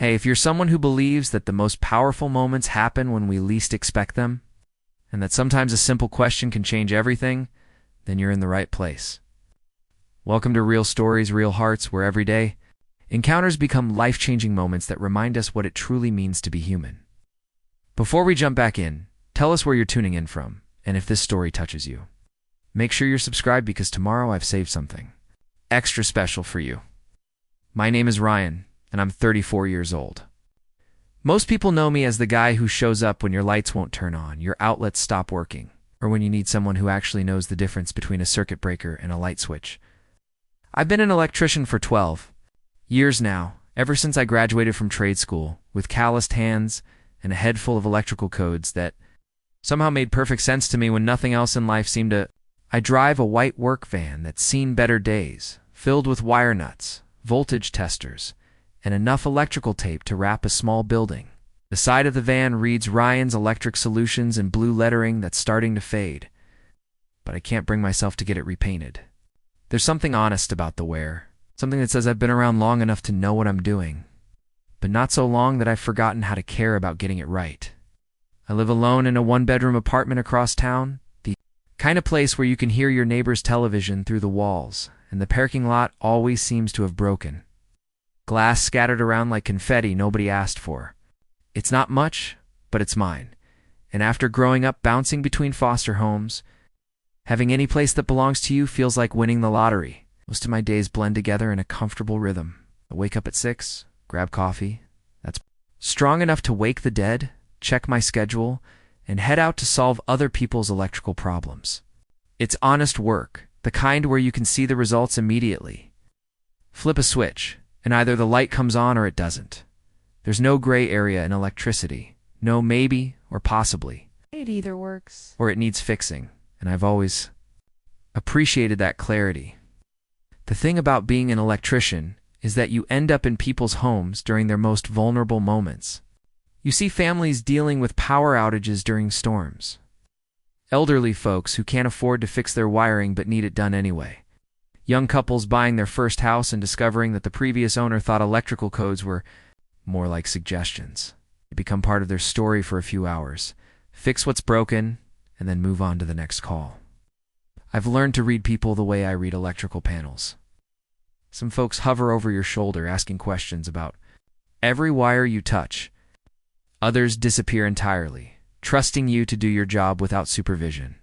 Hey, if you're someone who believes that the most powerful moments happen when we least expect them, and that sometimes a simple question can change everything, then you're in the right place. Welcome to Real Stories, Real Hearts, where every day, encounters become life-changing moments that remind us what it truly means to be human. Before we jump back in, tell us where you're tuning in from, and if this story touches you. Make sure you're subscribed because tomorrow I've saved something extra special for you. My name is Ryan, and I'm 34 years old. Most people know me as the guy who shows up when your lights won't turn on, your outlets stop working, or when you need someone who actually knows the difference between a circuit breaker and a light switch. I've been an electrician for 12 years now, ever since I graduated from trade school, with calloused hands and a head full of electrical codes that somehow made perfect sense to me when nothing else in life seemed to. I drive a white work van that's seen better days, filled with wire nuts, voltage testers, and enough electrical tape to wrap a small building. The side of the van reads Ryan's Electric Solutions in blue lettering that's starting to fade, but I can't bring myself to get it repainted. There's something honest about the wear, something that says I've been around long enough to know what I'm doing, but not so long that I've forgotten how to care about getting it right. I live alone in a one-bedroom apartment across town, the kind of place where you can hear your neighbor's television through the walls, and the parking lot always seems to have broken. Glass scattered around like confetti nobody asked for. It's not much, but it's mine. And after growing up bouncing between foster homes, having any place that belongs to you feels like winning the lottery. Most of my days blend together in a comfortable rhythm. I wake up at 6, grab coffee. That's strong enough to wake the dead, check my schedule, and head out to solve other people's electrical problems. It's honest work, the kind where you can see the results immediately. Flip a switch, and either the light comes on or it doesn't. There's no gray area in electricity. No maybe or possibly. It either works or it needs fixing, and I've always appreciated that clarity. The thing about being an electrician is that you end up in people's homes during their most vulnerable moments. You see families dealing with power outages during storms. Elderly folks who can't afford to fix their wiring but need it done anyway. Young couples buying their first house and discovering that the previous owner thought electrical codes were more like suggestions. They become part of their story for a few hours, fix what's broken, and then move on to the next call. I've learned to read people the way I read electrical panels. Some folks hover over your shoulder asking questions about every wire you touch. Others disappear entirely, trusting you to do your job without supervision.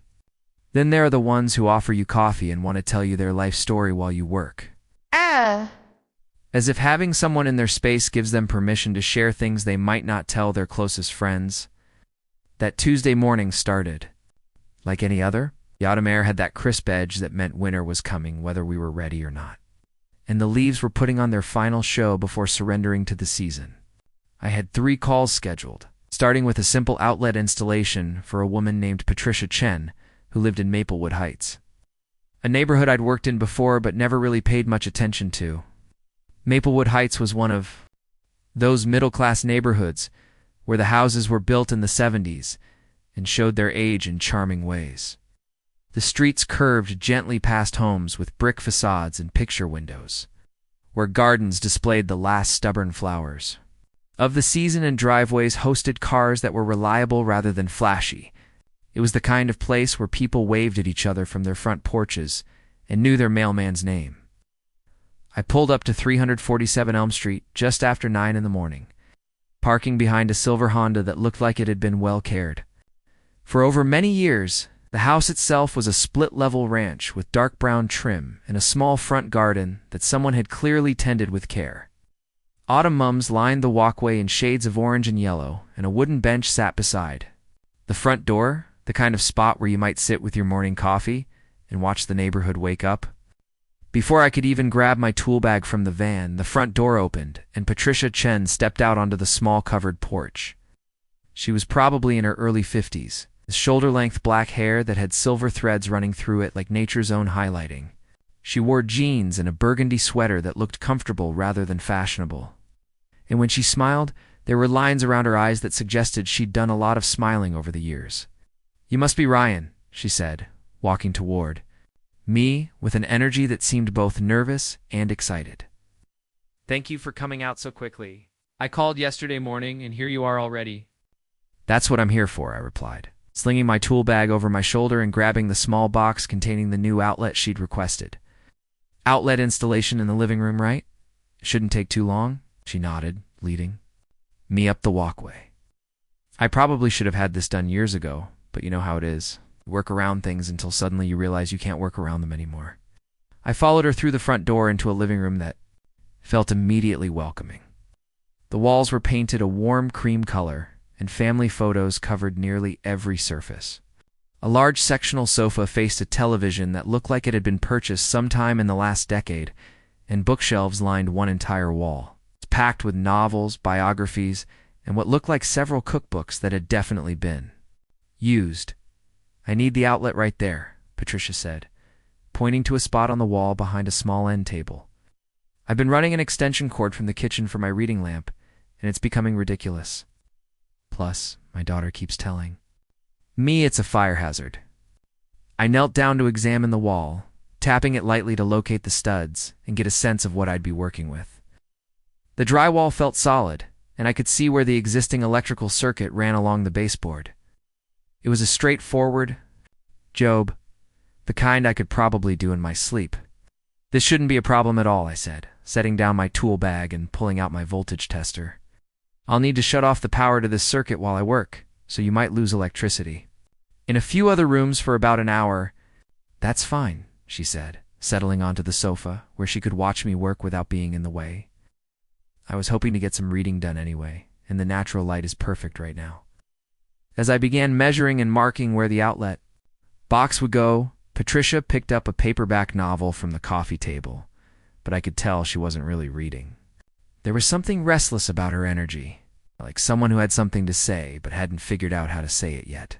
Then there are the ones who offer you coffee and want to tell you their life story while you work. As if having someone in their space gives them permission to share things they might not tell their closest friends. That Tuesday morning started. Like any other, the autumn air had that crisp edge that meant winter was coming whether we were ready or not. And the leaves were putting on their final show before surrendering to the season. I had 3 calls scheduled, starting with a simple outlet installation for a woman named Patricia Chen, who lived in Maplewood Heights, a neighborhood I'd worked in before but never really paid much attention to. Maplewood Heights was one of those middle-class neighborhoods where the houses were built in the 70s and showed their age in charming ways. The streets curved gently past homes with brick facades and picture windows, where gardens displayed the last stubborn flowers of the season and driveways hosted cars that were reliable rather than flashy. It was the kind of place where people waved at each other from their front porches and knew their mailman's name. I pulled up to 347 Elm Street just after 9 in the morning, parking behind a silver Honda that looked like it had been well cared. For over many years, the house itself was a split-level ranch with dark brown trim and a small front garden that someone had clearly tended with care. Autumn mums lined the walkway in shades of orange and yellow, and a wooden bench sat beside. The front door, the kind of spot where you might sit with your morning coffee and watch the neighborhood wake up. Before I could even grab my tool bag from the van, the front door opened, and Patricia Chen stepped out onto the small covered porch. She was probably in her early 50s, with shoulder-length black hair that had silver threads running through it like nature's own highlighting. She wore jeans and a burgundy sweater that looked comfortable rather than fashionable. And when she smiled, there were lines around her eyes that suggested she'd done a lot of smiling over the years. "You must be Ryan," she said, walking toward me with an energy that seemed both nervous and excited. "Thank you for coming out so quickly. I called yesterday morning, and here you are already. That's what I'm here for, I replied, slinging my tool bag over my shoulder and grabbing the small box containing the new outlet she'd requested. Outlet installation in the living room, right? Shouldn't take too long, she nodded, leading me up the walkway. I probably should have had this done years ago, but you know how it is. You work around things until suddenly you realize you can't work around them anymore. I followed her through the front door into a living room that felt immediately welcoming. The walls were painted a warm cream color, and family photos covered nearly every surface. A large sectional sofa faced a television that looked like it had been purchased sometime in the last decade, and bookshelves lined one entire wall. It's packed with novels, biographies, and what looked like several cookbooks that had definitely been used. I need the outlet right there, Patricia said, pointing to a spot on the wall behind a small end table. I've been running an extension cord from the kitchen for my reading lamp, and it's becoming ridiculous. Plus, my daughter keeps telling me it's a fire hazard. I knelt down to examine the wall, tapping it lightly to locate the studs and get a sense of what I'd be working with. The drywall felt solid, and I could see where the existing electrical circuit ran along the baseboard. It was a straightforward job, the kind I could probably do in my sleep. This shouldn't be a problem at all, I said, setting down my tool bag and pulling out my voltage tester. I'll need to shut off the power to this circuit while I work, so you might lose electricity. In a few other rooms for about an hour. That's fine, she said, settling onto the sofa where she could watch me work without being in the way. I was hoping to get some reading done anyway, and the natural light is perfect right now. As I began measuring and marking where the outlet box would go, Patricia picked up a paperback novel from the coffee table, but I could tell she wasn't really reading. There was something restless about her energy, like someone who had something to say but hadn't figured out how to say it yet.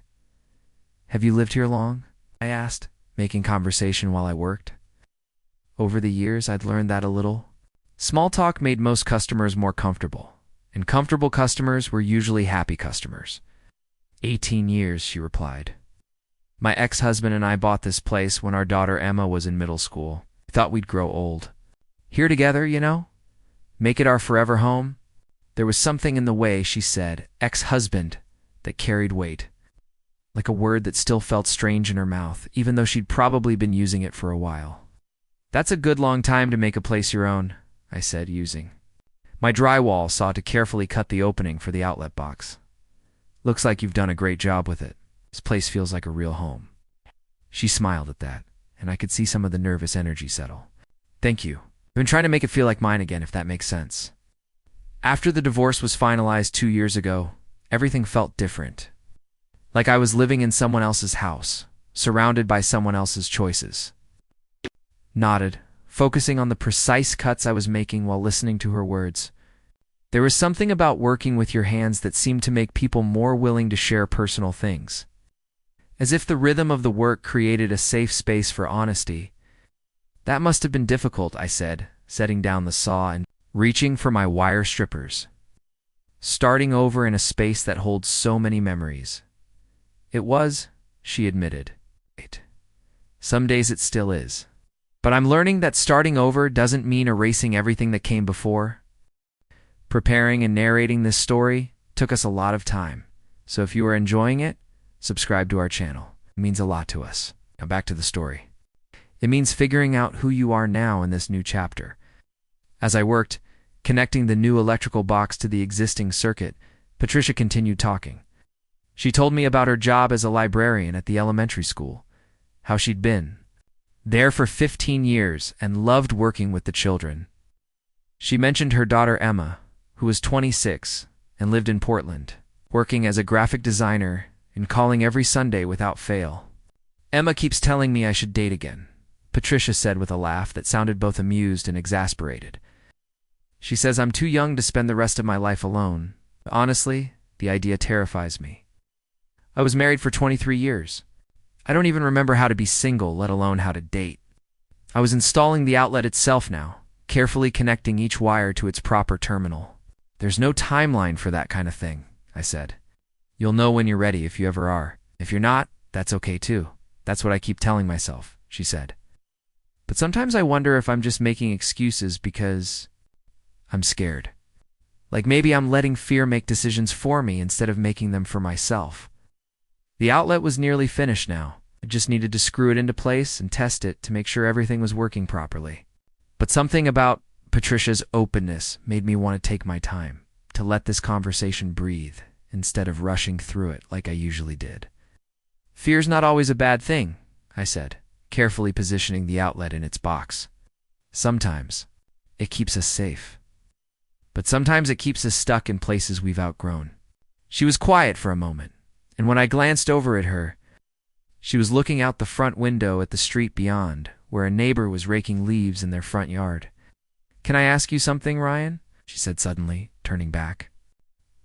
Have you lived here long? I asked, making conversation while I worked. Over the years, I'd learned that a little. Small talk made most customers more comfortable, and comfortable customers were usually happy customers. 18 years, she replied. My ex-husband and I bought this place when our daughter Emma was in middle school. We thought we'd grow old. Here together, you know? Make it our forever home? There was something in the way she said ex-husband that carried weight, like a word that still felt strange in her mouth, even though she'd probably been using it for a while. That's a good long time to make a place your own, I said, using my drywall saw to carefully cut the opening for the outlet box. Looks like you've done a great job with it. This place feels like a real home. She smiled at that, and I could see some of the nervous energy settle. Thank you. I've been trying to make it feel like mine again, if that makes sense. After the divorce was finalized 2 years ago, everything felt different. Like I was living in someone else's house, surrounded by someone else's choices. Nodded, focusing on the precise cuts I was making while listening to her words. There was something about working with your hands that seemed to make people more willing to share personal things. As if the rhythm of the work created a safe space for honesty. That must have been difficult, I said, setting down the saw and reaching for my wire strippers. Starting over in a space that holds so many memories. It was, she admitted. Some days it still is. But I'm learning that starting over doesn't mean erasing everything that came before. Preparing and narrating this story took us a lot of time, so if you are enjoying it, subscribe to our channel. It means a lot to us. Now back to the story. It means figuring out who you are now in this new chapter. As I worked, connecting the new electrical box to the existing circuit, Patricia continued talking. She told me about her job as a librarian at the elementary school, how she'd been there for 15 years and loved working with the children. She mentioned her daughter Emma, who was 26 and lived in Portland, working as a graphic designer and calling every Sunday without fail. Emma keeps telling me I should date again, Patricia said with a laugh that sounded both amused and exasperated. She says I'm too young to spend the rest of my life alone. But honestly, the idea terrifies me. I was married for 23 years. I don't even remember how to be single, let alone how to date. I was installing the outlet itself now, carefully connecting each wire to its proper terminal. There's no timeline for that kind of thing, I said. You'll know when you're ready if you ever are. If you're not, that's okay too. That's what I keep telling myself, she said. But sometimes I wonder if I'm just making excuses because I'm scared. Like maybe I'm letting fear make decisions for me instead of making them for myself. The outlet was nearly finished now. I just needed to screw it into place and test it to make sure everything was working properly. But something about Patricia's openness made me want to take my time, to let this conversation breathe instead of rushing through it like I usually did. Fear's not always a bad thing, I said, carefully positioning the outlet in its box. Sometimes it keeps us safe. But sometimes it keeps us stuck in places we've outgrown. She was quiet for a moment, and when I glanced over at her, she was looking out the front window at the street beyond, where a neighbor was raking leaves in their front yard. "Can I ask you something, Ryan?" she said suddenly, turning back,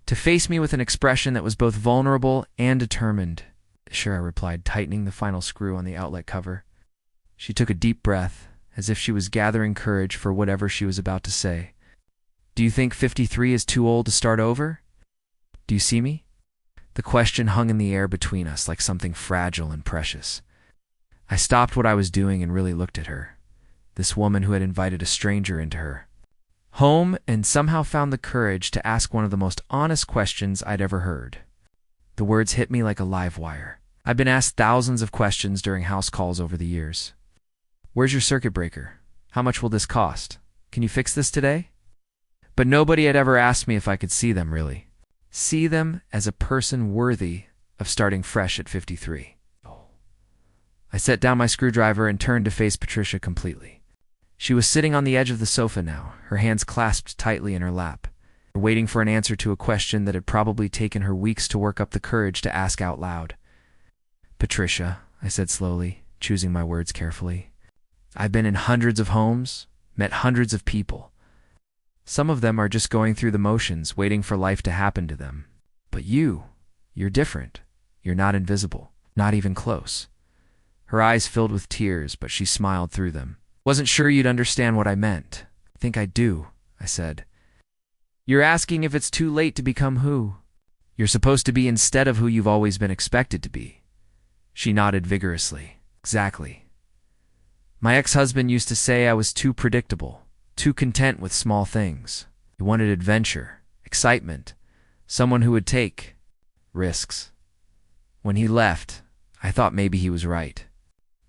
to face me with an expression that was both vulnerable and determined. "Sure," I replied, tightening the final screw on the outlet cover. She took a deep breath, as if she was gathering courage for whatever she was about to say. "Do you think 53 is too old to start over? Do you see me?" The question hung in the air between us like something fragile and precious. I stopped what I was doing and really looked at her, this woman who had invited a stranger into her home and somehow found the courage to ask one of the most honest questions I'd ever heard. The words hit me like a live wire. I've been asked thousands of questions during house calls over the years. "Where's your circuit breaker? How much will this cost? Can you fix this today?" But nobody had ever asked me if I could see them, really. See them as a person worthy of starting fresh at 53. I set down my screwdriver and turned to face Patricia completely. She was sitting on the edge of the sofa now, her hands clasped tightly in her lap, waiting for an answer to a question that had probably taken her weeks to work up the courage to ask out loud. "Patricia," I said slowly, choosing my words carefully, "I've been in hundreds of homes, met hundreds of people. Some of them are just going through the motions, waiting for life to happen to them. But you're different. You're not invisible, not even close." Her eyes filled with tears, but she smiled through them. "Wasn't sure you'd understand what I meant." "I think I do," I said. "You're asking if it's too late to become who you're supposed to be instead of who you've always been expected to be." She nodded vigorously. "Exactly. My ex-husband used to say I was too predictable, too content with small things. He wanted adventure, excitement, someone who would take risks. When he left, I thought maybe he was right.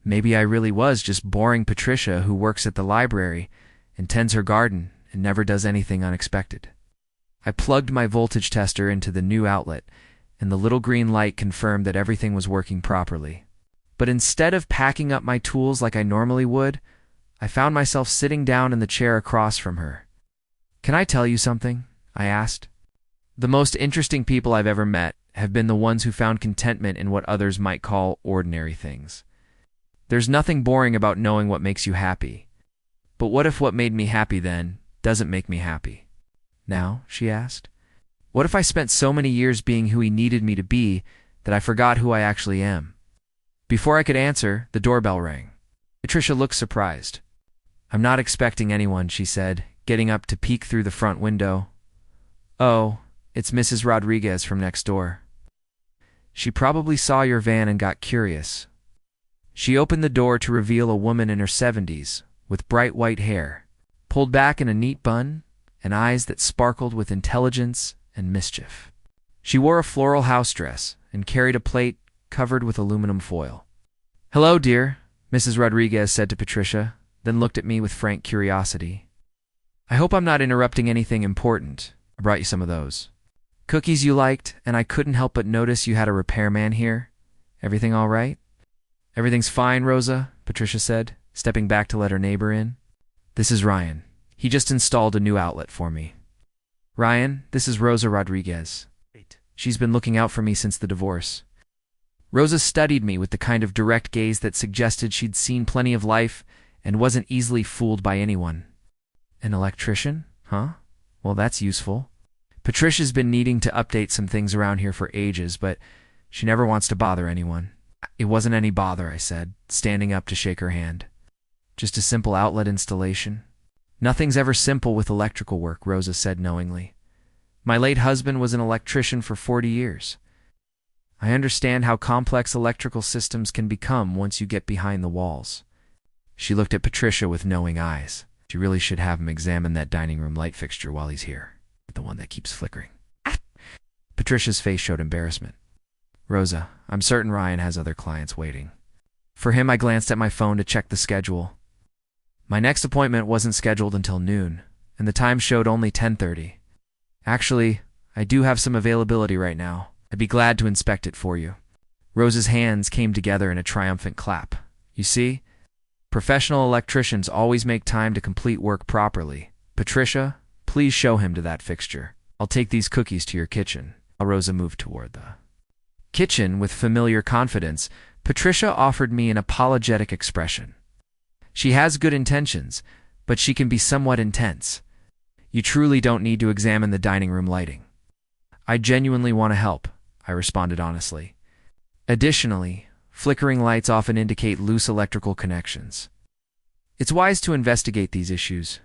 Maybe I really was just boring Patricia who works at the library and tends her garden and never does anything unexpected." I plugged my voltage tester into the new outlet, and the little green light confirmed that everything was working properly. But instead of packing up my tools like I normally would, I found myself sitting down in the chair across from her. "Can I tell you something?" I asked. "The most interesting people I've ever met have been the ones who found contentment in what others might call ordinary things. There's nothing boring about knowing what makes you happy. But what if what made me happy then doesn't make me happy now?" she asked. "What if I spent so many years being who he needed me to be that I forgot who I actually am?" Before I could answer, the doorbell rang. Patricia looked surprised. "I'm not expecting anyone," she said, getting up to peek through the front window. "Oh, it's Mrs. Rodriguez from next door. She probably saw your van and got curious." She opened the door to reveal a woman in her 70s, with bright white hair, pulled back in a neat bun, and eyes that sparkled with intelligence and mischief. She wore a floral house dress and carried a plate covered with aluminum foil. "Hello, dear," Mrs. Rodriguez said to Patricia, then looked at me with frank curiosity. "I hope I'm not interrupting anything important. I brought you some of those cookies you liked, and I couldn't help but notice you had a repairman here. Everything all right?" "Everything's fine, Rosa," Patricia said, stepping back to let her neighbor in. "This is Ryan. He just installed a new outlet for me." "Ryan, this is Rosa Rodriguez. She's been looking out for me since the divorce." Rosa studied me with the kind of direct gaze that suggested she'd seen plenty of life and wasn't easily fooled by anyone. "An electrician? Huh? Well, that's useful. Patricia's been needing to update some things around here for ages, but she never wants to bother anyone." "It wasn't any bother," I said, standing up to shake her hand. "Just a simple outlet installation." "Nothing's ever simple with electrical work," Rosa said knowingly. "My late husband was an electrician for 40 years. I understand how complex electrical systems can become once you get behind the walls." She looked at Patricia with knowing eyes. "She really should have him examine that dining room light fixture while he's here. The one that keeps flickering. Patricia's face showed embarrassment. Rosa, I'm certain Ryan has other clients waiting. For him, I glanced at my phone to check the schedule. My next appointment wasn't scheduled until noon, and the time showed only 10:30. Actually, I do have some availability right now. I'd be glad to inspect it for you. Rosa's hands came together in a triumphant clap. You see, professional electricians always make time to complete work properly. Patricia, please show him to that fixture. I'll take these cookies to your kitchen. Rosa moved toward the kitchen with familiar confidence. Patricia offered me an apologetic expression. She has good intentions, but she can be somewhat intense. You truly don't need to examine the dining room lighting. I genuinely want to help, I responded honestly. Additionally, flickering lights often indicate loose electrical connections. It's wise to investigate these issues.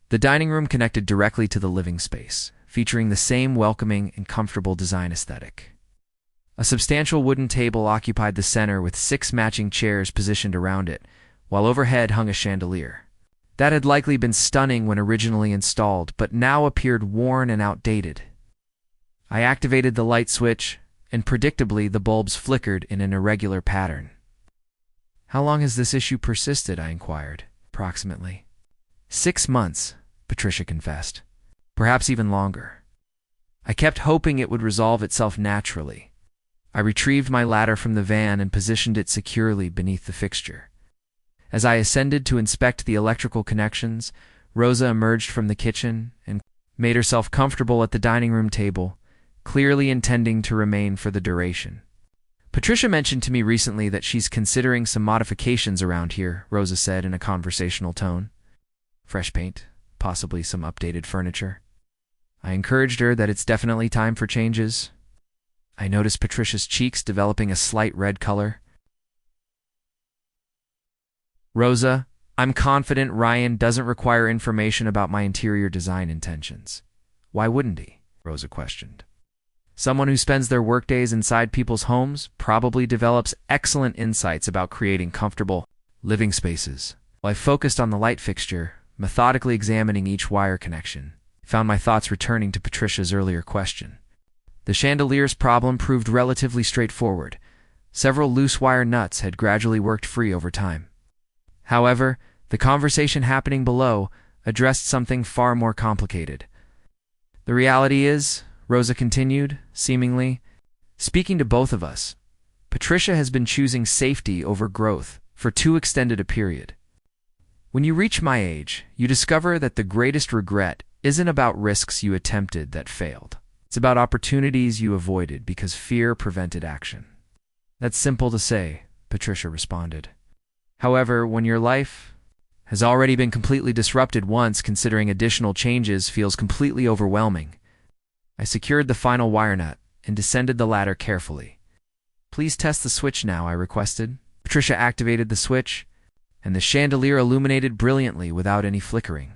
The dining room connected directly to the living space, featuring the same welcoming and comfortable design aesthetic. A substantial wooden table occupied the center with 6 matching chairs positioned around it, while overhead hung a chandelier. That had likely been stunning when originally installed, but now appeared worn and outdated. I activated the light switch, and predictably the bulbs flickered in an irregular pattern. How long has this issue persisted? I inquired. Approximately 6 months, Patricia confessed. Perhaps even longer. I kept hoping it would resolve itself naturally. I retrieved my ladder from the van and positioned it securely beneath the fixture. As I ascended to inspect the electrical connections, Rosa emerged from the kitchen and made herself comfortable at the dining room table, clearly intending to remain for the duration. Patricia mentioned to me recently that she's considering some modifications around here, Rosa said in a conversational tone. Fresh paint, possibly some updated furniture. I encouraged her that it's definitely time for changes. I noticed Patricia's cheeks developing a slight red color. Rosa, I'm confident Ryan doesn't require information about my interior design intentions. Why wouldn't he? Rosa questioned. Someone who spends their workdays inside people's homes probably develops excellent insights about creating comfortable living spaces. While I focused on the light fixture, methodically examining each wire connection, found my thoughts returning to Patricia's earlier question. The chandelier's problem proved relatively straightforward. Several loose wire nuts had gradually worked free over time. However, the conversation happening below addressed something far more complicated. The reality is, Rosa continued, seemingly, speaking to both of us, Patricia has been choosing safety over growth for too extended a period. When you reach my age, you discover that the greatest regret isn't about risks you attempted that failed. It's about opportunities you avoided because fear prevented action. That's simple to say, Patricia responded. However, when your life has already been completely disrupted once, considering additional changes feels completely overwhelming. I secured the final wire nut and descended the ladder carefully. Please test the switch now, I requested. Patricia activated the switch, and the chandelier illuminated brilliantly without any flickering.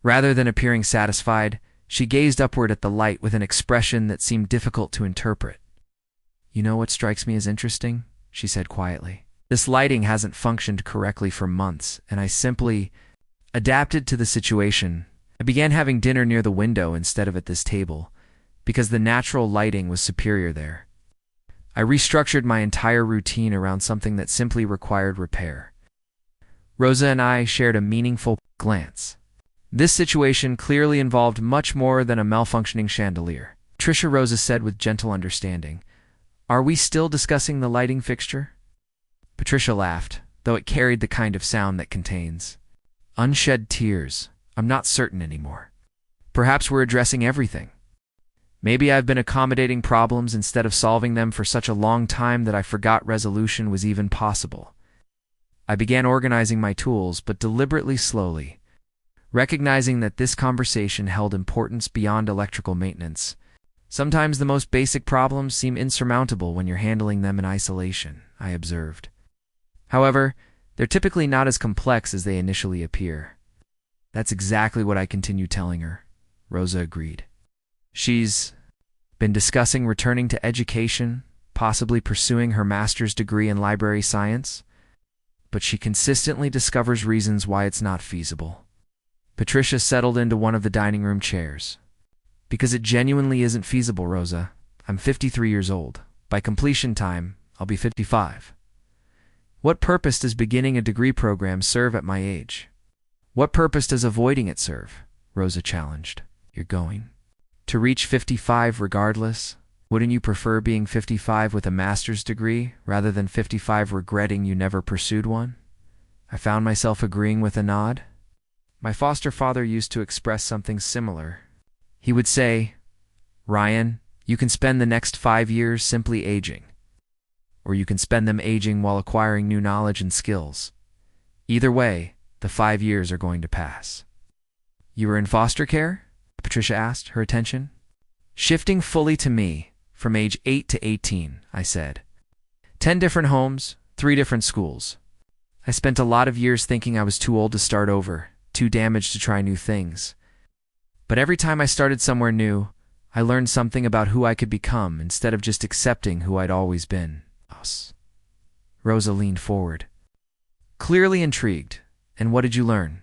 Rather than appearing satisfied, she gazed upward at the light with an expression that seemed difficult to interpret. You know what strikes me as interesting? She said quietly. This lighting hasn't functioned correctly for months, and I simply adapted to the situation. I began having dinner near the window instead of at this table, because the natural lighting was superior there. I restructured my entire routine around something that simply required repair. Rosa and I shared a meaningful glance. This situation clearly involved much more than a malfunctioning chandelier. Patricia, Rosa said with gentle understanding. Are we still discussing the lighting fixture? Patricia laughed, though it carried the kind of sound that contains unshed tears. I'm not certain anymore. Perhaps we're addressing everything. Maybe I've been accommodating problems instead of solving them for such a long time that I forgot resolution was even possible. I began organizing my tools, but deliberately slowly, recognizing that this conversation held importance beyond electrical maintenance. Sometimes the most basic problems seem insurmountable when you're handling them in isolation, I observed. However, they're typically not as complex as they initially appear. That's exactly what I continued telling her, Rosa agreed. She's been discussing returning to education, possibly pursuing her master's degree in library science, but she consistently discovers reasons why it's not feasible. Patricia settled into one of the dining room chairs. Because it genuinely isn't feasible, Rosa. I'm 53 years old. By completion time, I'll be 55. What purpose does beginning a degree program serve at my age? What purpose does avoiding it serve? Rosa challenged. You're going to reach 55 regardless? Wouldn't you prefer being 55 with a master's degree rather than 55 regretting you never pursued one? I found myself agreeing with a nod. My foster father used to express something similar. He would say, Ryan, you can spend the next 5 years simply aging, or you can spend them aging while acquiring new knowledge and skills. Either way, the 5 years are going to pass. You were in foster care? Patricia asked, her attention shifting fully to me. From age 8 to 18, I said. 10 different homes, 3 different schools. I spent a lot of years thinking I was too old to start over, too damaged to try new things. But every time I started somewhere new, I learned something about who I could become instead of just accepting who I'd always been. Rosa leaned forward, clearly intrigued. And what did you learn?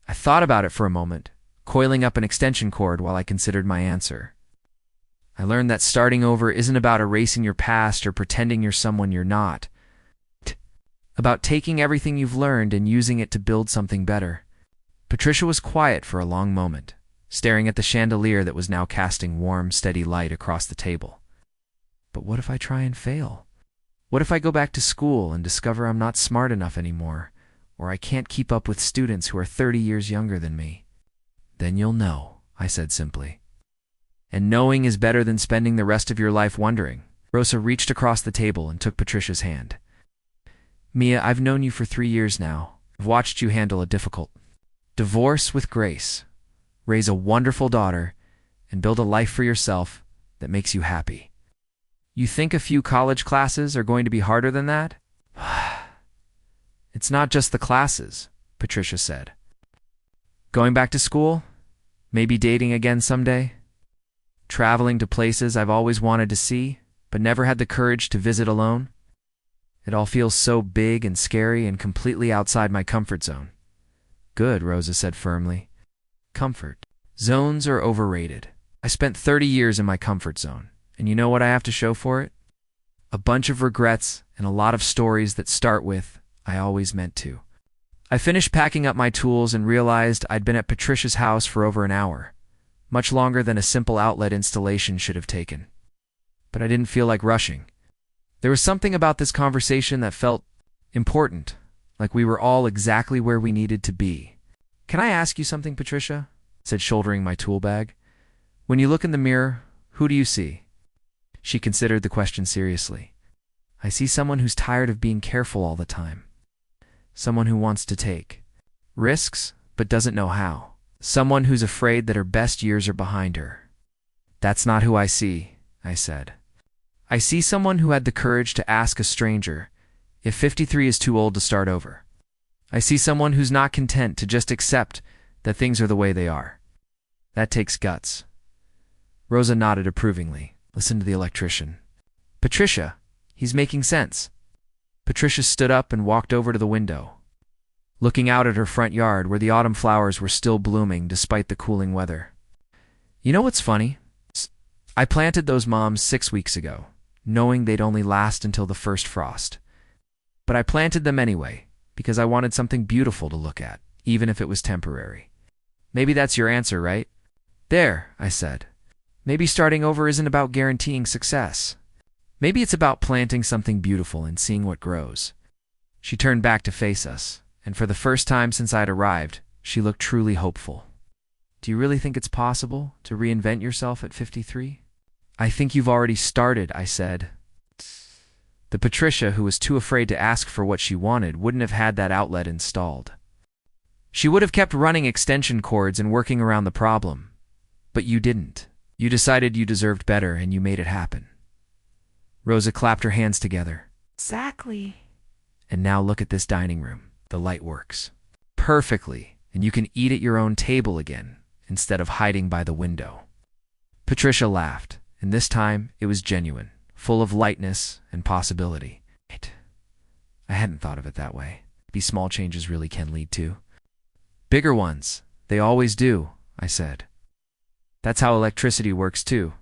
I thought about it for a moment, coiling up an extension cord while I considered my answer. I learned that starting over isn't about erasing your past or pretending you're someone you're not. About taking everything you've learned and using it to build something better. Patricia was quiet for a long moment, staring at the chandelier that was now casting warm, steady light across the table. But what if I try and fail? What if I go back to school and discover I'm not smart enough anymore, or I can't keep up with students who are 30 years younger than me? Then you'll know, I said simply. And knowing is better than spending the rest of your life wondering. Rosa reached across the table and took Patricia's hand. Mia, I've known you for 3 years now. I've watched you handle a difficult divorce with grace, raise a wonderful daughter, and build a life for yourself that makes you happy. You think a few college classes are going to be harder than that? It's not just the classes, Patricia said. Going back to school? Maybe dating again someday? Traveling to places I've always wanted to see, but never had the courage to visit alone? It all feels so big and scary and completely outside my comfort zone. Good, Rosa said firmly. Comfort zones are overrated. I spent 30 years in my comfort zone, and you know what I have to show for it? A bunch of regrets and a lot of stories that start with, I always meant to. I finished packing up my tools and realized I'd been at Patricia's house for over an hour. Much longer than a simple outlet installation should have taken. But I didn't feel like rushing. There was something about this conversation that felt important, like we were all exactly where we needed to be. Can I ask you something, Patricia? I said, shouldering my tool bag. When you look in the mirror, who do you see? She considered the question seriously. I see someone who's tired of being careful all the time. Someone who wants to take risks, but doesn't know how. Someone who's afraid that her best years are behind her. That's not who I see, I said. I see someone who had the courage to ask a stranger if 53 is too old to start over. I see someone who's not content to just accept that things are the way they are. That takes guts. Rosa nodded approvingly. Listen to the electrician. Patricia, he's making sense. Patricia stood up and walked over to the window, looking out at her front yard where the autumn flowers were still blooming despite the cooling weather. You know what's funny? I planted those moms 6 weeks ago, knowing they'd only last until the first frost. But I planted them anyway, because I wanted something beautiful to look at, even if it was temporary. Maybe that's your answer, right? There, I said. Maybe starting over isn't about guaranteeing success. Maybe it's about planting something beautiful and seeing what grows. She turned back to face us, and for the first time since I'd arrived, she looked truly hopeful. Do you really think it's possible to reinvent yourself at 53? I think you've already started, I said. The Patricia, who was too afraid to ask for what she wanted, wouldn't have had that outlet installed. She would have kept running extension cords and working around the problem. But you didn't. You decided you deserved better, and you made it happen. Rosa clapped her hands together. Exactly. And now look at this dining room. The light works perfectly, and you can eat at your own table again, instead of hiding by the window. Patricia laughed, and this time it was genuine, full of lightness and possibility. I hadn't thought of it that way. These small changes really can lead to bigger ones. They always do, I said. That's how electricity works too.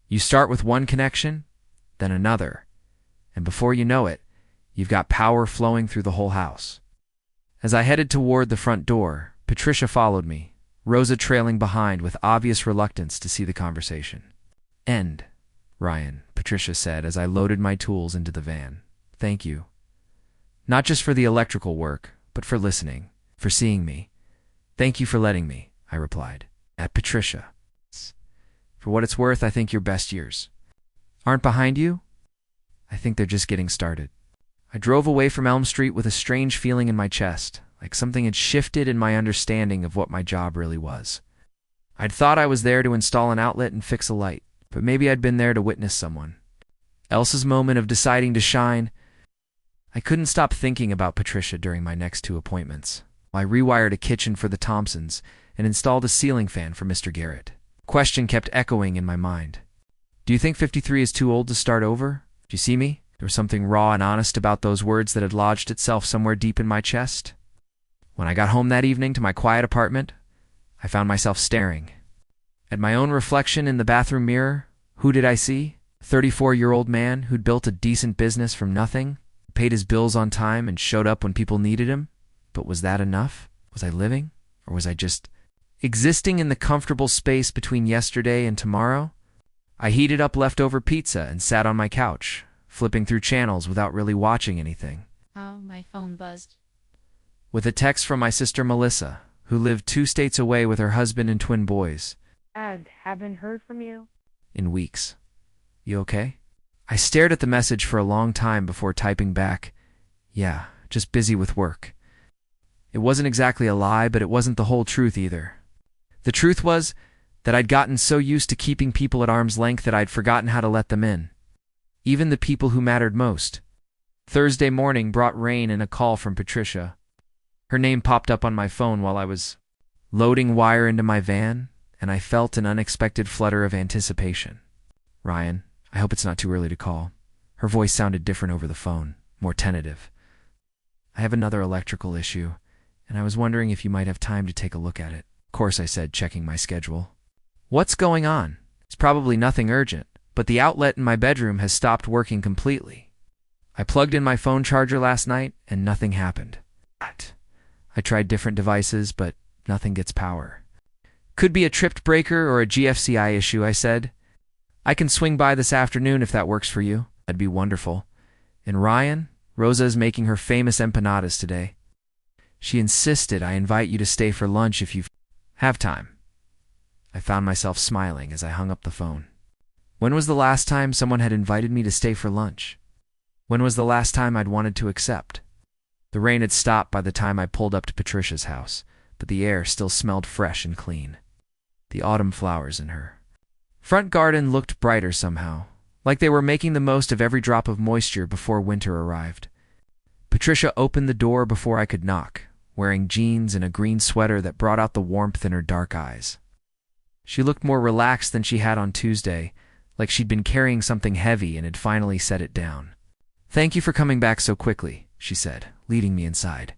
You start with one connection, then another, and before you know it, you've got power flowing through the whole house. As I headed toward the front door, Patricia followed me, Rosa trailing behind with obvious reluctance to see the conversation. "End, Ryan," Patricia said as I loaded my tools into the van. "Thank you. Not just for the electrical work, but for listening, for seeing me. Thank you for letting me," I replied. At Patricia. "For what it's worth, I think your best years aren't behind you. I think they're just getting started." I drove away from Elm Street with a strange feeling in my chest, like something had shifted in my understanding of what my job really was. I'd thought I was there to install an outlet and fix a light, but maybe I'd been there to witness someone else's moment of deciding to shine. I couldn't stop thinking about Patricia during my next 2 appointments. I rewired a kitchen for the Thompsons and installed a ceiling fan for Mr. Garrett. The question kept echoing in my mind. "Do you think 53 is too old to start over? Do you see me?" There was something raw and honest about those words that had lodged itself somewhere deep in my chest. When I got home that evening to my quiet apartment, I found myself staring at my own reflection in the bathroom mirror. Who did I see? A 34-year-old man who'd built a decent business from nothing, paid his bills on time, and showed up when people needed him. But was that enough? Was I living? Or was I just existing in the comfortable space between yesterday and tomorrow? I heated up leftover pizza and sat on my couch, flipping through channels without really watching anything. Oh, my phone buzzed. With a text from my sister Melissa, who lived 2 states away with her husband and twin boys. "Dad, haven't heard from you In weeks. You okay?" I stared at the message for a long time before typing back, "Yeah, just busy with work." It wasn't exactly a lie, but it wasn't the whole truth either. The truth was that I'd gotten so used to keeping people at arm's length that I'd forgotten how to let them in. Even the people who mattered most. Thursday morning brought rain and a call from Patricia. Her name popped up on my phone while I was loading wire into my van, and I felt an unexpected flutter of anticipation. "Ryan, I hope it's not too early to call." Her voice sounded different over the phone, more tentative. "I have another electrical issue, and I was wondering if you might have time to take a look at it." "Of course," I said, checking my schedule. "What's going on?" "It's probably nothing urgent, but the outlet in my bedroom has stopped working completely. I plugged in my phone charger last night, and nothing happened. I tried different devices, but nothing gets power." "Could be a tripped breaker or a GFCI issue," I said. "I can swing by this afternoon if that works for you." "That'd be wonderful. And Ryan, Rosa is making her famous empanadas today. She insisted I invite you to stay for lunch if you have time." I found myself smiling as I hung up the phone. When was the last time someone had invited me to stay for lunch? When was the last time I'd wanted to accept? The rain had stopped by the time I pulled up to Patricia's house, but the air still smelled fresh and clean. The autumn flowers in her front garden looked brighter somehow, like they were making the most of every drop of moisture before winter arrived. Patricia opened the door before I could knock, wearing jeans and a green sweater that brought out the warmth in her dark eyes. She looked more relaxed than she had on Tuesday, like she'd been carrying something heavy and had finally set it down. "Thank you for coming back so quickly," she said, leading me inside.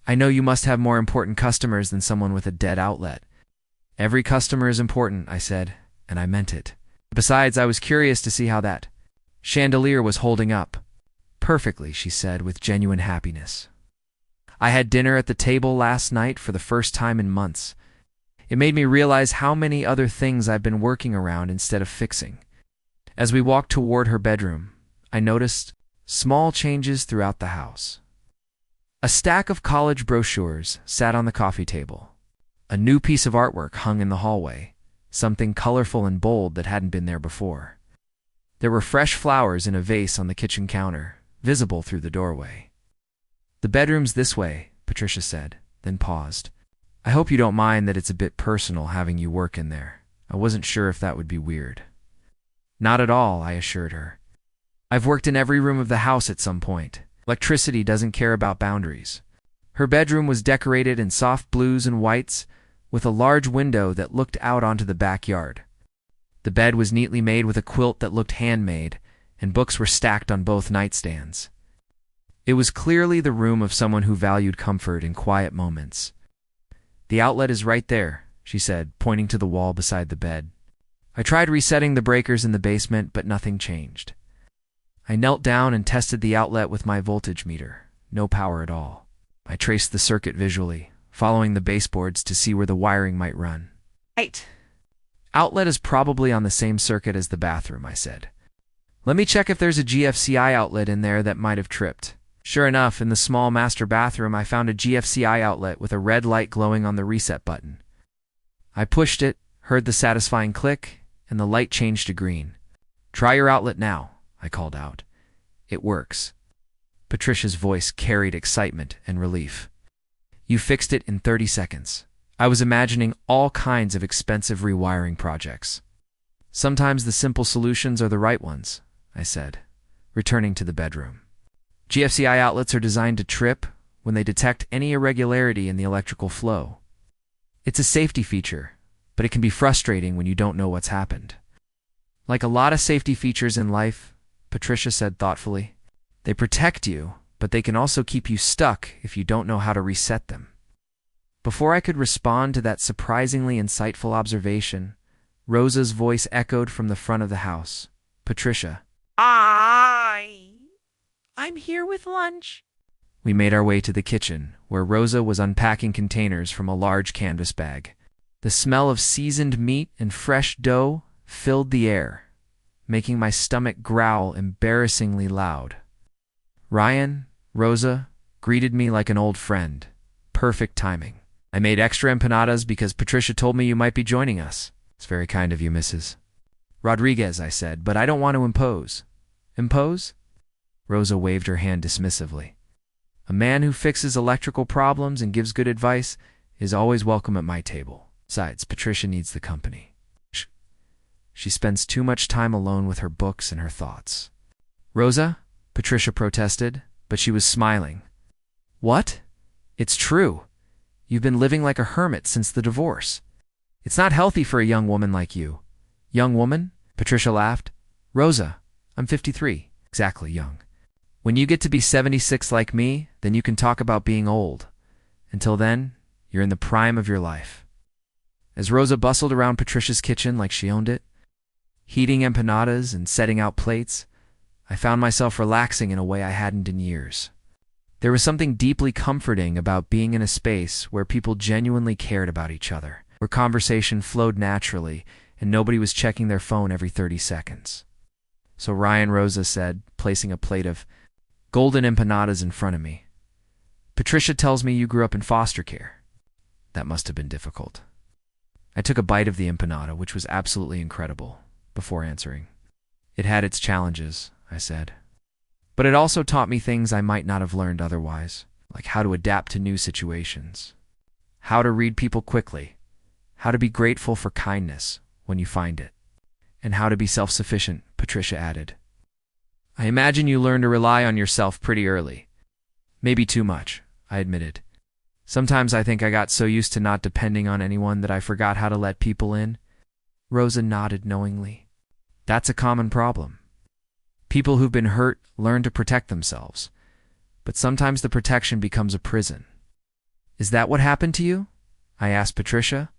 "I know you must have more important customers than someone with a dead outlet." "Every customer is important," I said, and I meant it. Besides, I was curious to see how that chandelier was holding up. "Perfectly," she said with genuine happiness. "I had dinner at the table last night for the first time in months. It made me realize how many other things I've been working around instead of fixing." As we walked toward her bedroom, I noticed small changes throughout the house. A stack of college brochures sat on the coffee table. A new piece of artwork hung in the hallway, something colorful and bold that hadn't been there before. There were fresh flowers in a vase on the kitchen counter, visible through the doorway. "The bedroom's this way," Patricia said, then paused. "I hope you don't mind that it's a bit personal having you work in there. I wasn't sure if that would be weird." "Not at all," I assured her. "I've worked in every room of the house at some point. Electricity doesn't care about boundaries." Her bedroom was decorated in soft blues and whites, with a large window that looked out onto the backyard. The bed was neatly made with a quilt that looked handmade, and books were stacked on both nightstands. It was clearly the room of someone who valued comfort in quiet moments. "The outlet is right there," she said, pointing to the wall beside the bed. I tried resetting the breakers in the basement, but nothing changed. I knelt down and tested the outlet with my voltage meter. No power at all. I traced the circuit visually, following the baseboards to see where the wiring might run. Right. Outlet is probably on the same circuit as the bathroom, I said. Let me check if there's a GFCI outlet in there that might have tripped. Sure enough, in the small master bathroom, I found a GFCI outlet with a red light glowing on the reset button. I pushed it, heard the satisfying click, and the light changed to green. Try your outlet now, I called out. It works. Patricia's voice carried excitement and relief. You fixed it in 30 seconds. I was imagining all kinds of expensive rewiring projects. Sometimes the simple solutions are the right ones, I said, returning to the bedroom. GFCI outlets are designed to trip when they detect any irregularity in the electrical flow. It's a safety feature, but it can be frustrating when you don't know what's happened. Like a lot of safety features in life, Patricia said thoughtfully, they protect you, but they can also keep you stuck if you don't know how to reset them. Before I could respond to that surprisingly insightful observation, Rosa's voice echoed from the front of the house. Patricia. I'm here with lunch. We made our way to the kitchen, where Rosa was unpacking containers from a large canvas bag. The smell of seasoned meat and fresh dough filled the air, making my stomach growl embarrassingly loud. Ryan, Rosa, greeted me like an old friend. Perfect timing. I made extra empanadas because Patricia told me you might be joining us. It's very kind of you, Mrs. Rodriguez, I said, but I don't want to impose. Impose? Rosa waved her hand dismissively. A man who fixes electrical problems and gives good advice is always welcome at my table. Besides, Patricia needs the company. She spends too much time alone with her books and her thoughts. Rosa? Patricia protested, but she was smiling. What? It's true. You've been living like a hermit since the divorce. It's not healthy for a young woman like you. Young woman? Patricia laughed. Rosa, I'm 53. Exactly young. When you get to be 76 like me, then you can talk about being old. Until then, you're in the prime of your life. As Rosa bustled around Patricia's kitchen like she owned it, heating empanadas and setting out plates, I found myself relaxing in a way I hadn't in years. There was something deeply comforting about being in a space where people genuinely cared about each other, where conversation flowed naturally and nobody was checking their phone every 30 seconds. So Ryan, Rosa said, placing a plate of golden empanadas in front of me. Patricia tells me you grew up in foster care. That must have been difficult. I took a bite of the empanada, which was absolutely incredible, before answering. It had its challenges, I said. But it also taught me things I might not have learned otherwise, like how to adapt to new situations, how to read people quickly, how to be grateful for kindness when you find it, and how to be self-sufficient, Patricia added. I imagine you learned to rely on yourself pretty early. Maybe too much, I admitted. Sometimes I think I got so used to not depending on anyone that I forgot how to let people in. Rosa nodded knowingly. That's a common problem. People who've been hurt learn to protect themselves, but sometimes the protection becomes a prison. Is that what happened to you? I asked Patricia.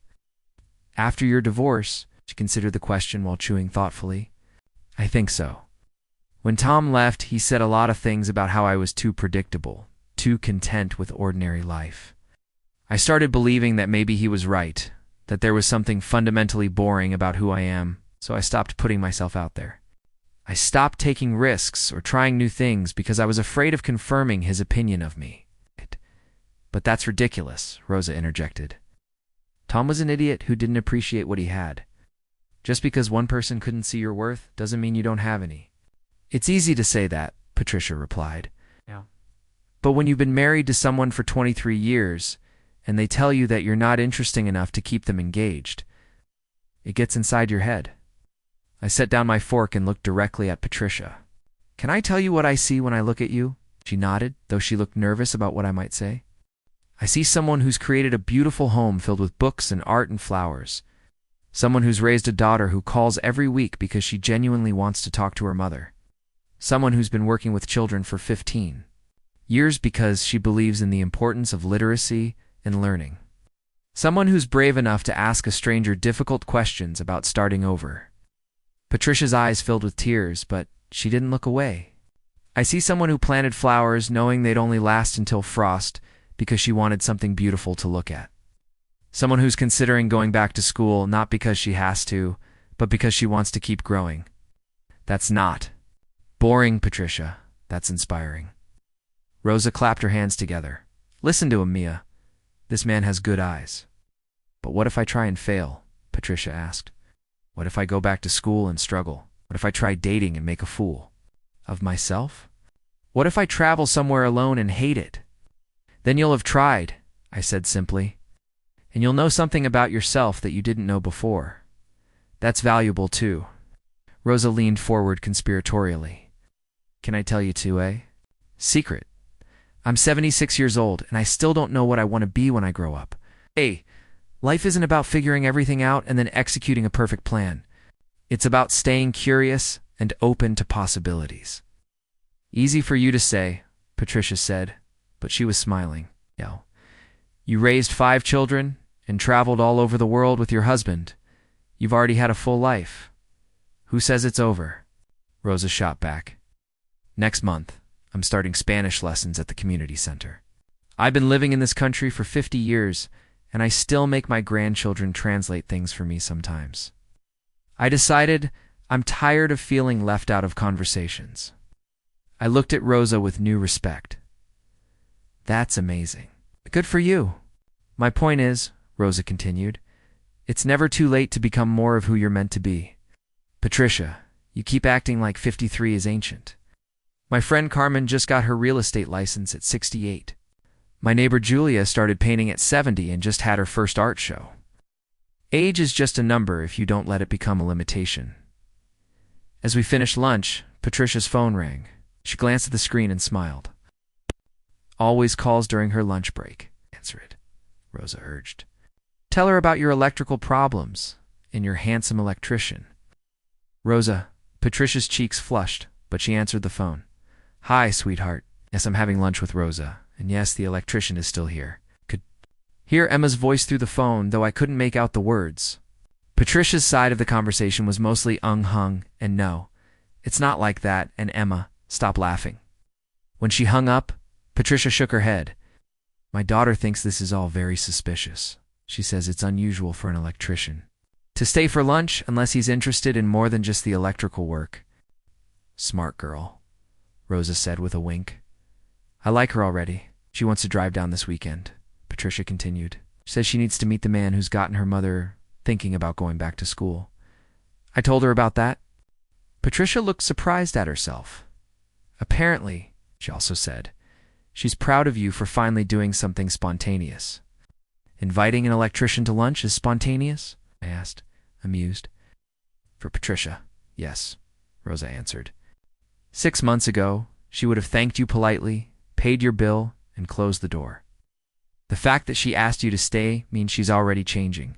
After your divorce, she considered the question while chewing thoughtfully. I think so. When Tom left, he said a lot of things about how I was too predictable, too content with ordinary life. I started believing that maybe he was right, that there was something fundamentally boring about who I am, so I stopped putting myself out there. I stopped taking risks or trying new things because I was afraid of confirming his opinion of me. But that's ridiculous, Rosa interjected. Tom was an idiot who didn't appreciate what he had. Just because one person couldn't see your worth doesn't mean you don't have any. It's easy to say that, Patricia replied. Yeah. But when you've been married to someone for 23 years, and they tell you that you're not interesting enough to keep them engaged, it gets inside your head. I set down my fork and looked directly at Patricia. Can I tell you what I see when I look at you? She nodded, though she looked nervous about what I might say. I see someone who's created a beautiful home filled with books and art and flowers. Someone who's raised a daughter who calls every week because she genuinely wants to talk to her mother. Someone who's been working with children for 15 years because she believes in the importance of literacy and learning. Someone who's brave enough to ask a stranger difficult questions about starting over. Patricia's eyes filled with tears, but she didn't look away. I see someone who planted flowers knowing they'd only last until frost because she wanted something beautiful to look at. Someone who's considering going back to school not because she has to, but because she wants to keep growing. That's not boring, Patricia. That's inspiring. Rosa clapped her hands together. Listen to him, Mia. This man has good eyes. But what if I try and fail? Patricia asked. What if I go back to school and struggle? What if I try dating and make a fool of myself? What if I travel somewhere alone and hate it? Then you'll have tried, I said simply. And you'll know something about yourself that you didn't know before. That's valuable too. Rosa leaned forward conspiratorially. Can I tell you too, eh? Secret. I'm 76 years old, and I still don't know what I want to be when I grow up. Hey, life isn't about figuring everything out and then executing a perfect plan. It's about staying curious and open to possibilities. Easy for you to say, Patricia said, but she was smiling. Yo, you raised 5 children and traveled all over the world with your husband. You've already had a full life. Who says it's over? Rosa shot back. Next month, I'm starting Spanish lessons at the community center. I've been living in this country for 50 years, and I still make my grandchildren translate things for me sometimes. I decided I'm tired of feeling left out of conversations. I looked at Rosa with new respect. That's amazing. Good for you. My point is, Rosa continued, it's never too late to become more of who you're meant to be. Patricia, you keep acting like 53 is ancient. My friend Carmen just got her real estate license at 68. My neighbor Julia started painting at 70 and just had her first art show. Age is just a number if you don't let it become a limitation. As we finished lunch, Patricia's phone rang. She glanced at the screen and smiled. Always calls during her lunch break. Answer it, Rosa urged. Tell her about your electrical problems and your handsome electrician. Rosa, Patricia's cheeks flushed, but she answered the phone. Hi, sweetheart. Yes, I'm having lunch with Rosa. And yes, the electrician is still here. Could hear Emma's voice through the phone, though I couldn't make out the words. Patricia's side of the conversation was mostly hung and no. It's not like that, and Emma, stop laughing. When she hung up, Patricia shook her head. My daughter thinks this is all very suspicious. She says it's unusual for an electrician to stay for lunch unless he's interested in more than just the electrical work. Smart girl, Rosa said with a wink. I like her already. She wants to drive down this weekend, Patricia continued. She says she needs to meet the man who's gotten her mother thinking about going back to school. I told her about that. Patricia looked surprised at herself. Apparently, she also said, she's proud of you for finally doing something spontaneous. Inviting an electrician to lunch is spontaneous? I asked, amused. For Patricia, yes, Rosa answered. 6 months ago, she would have thanked you politely, paid your bill, and closed the door. The fact that she asked you to stay means she's already changing.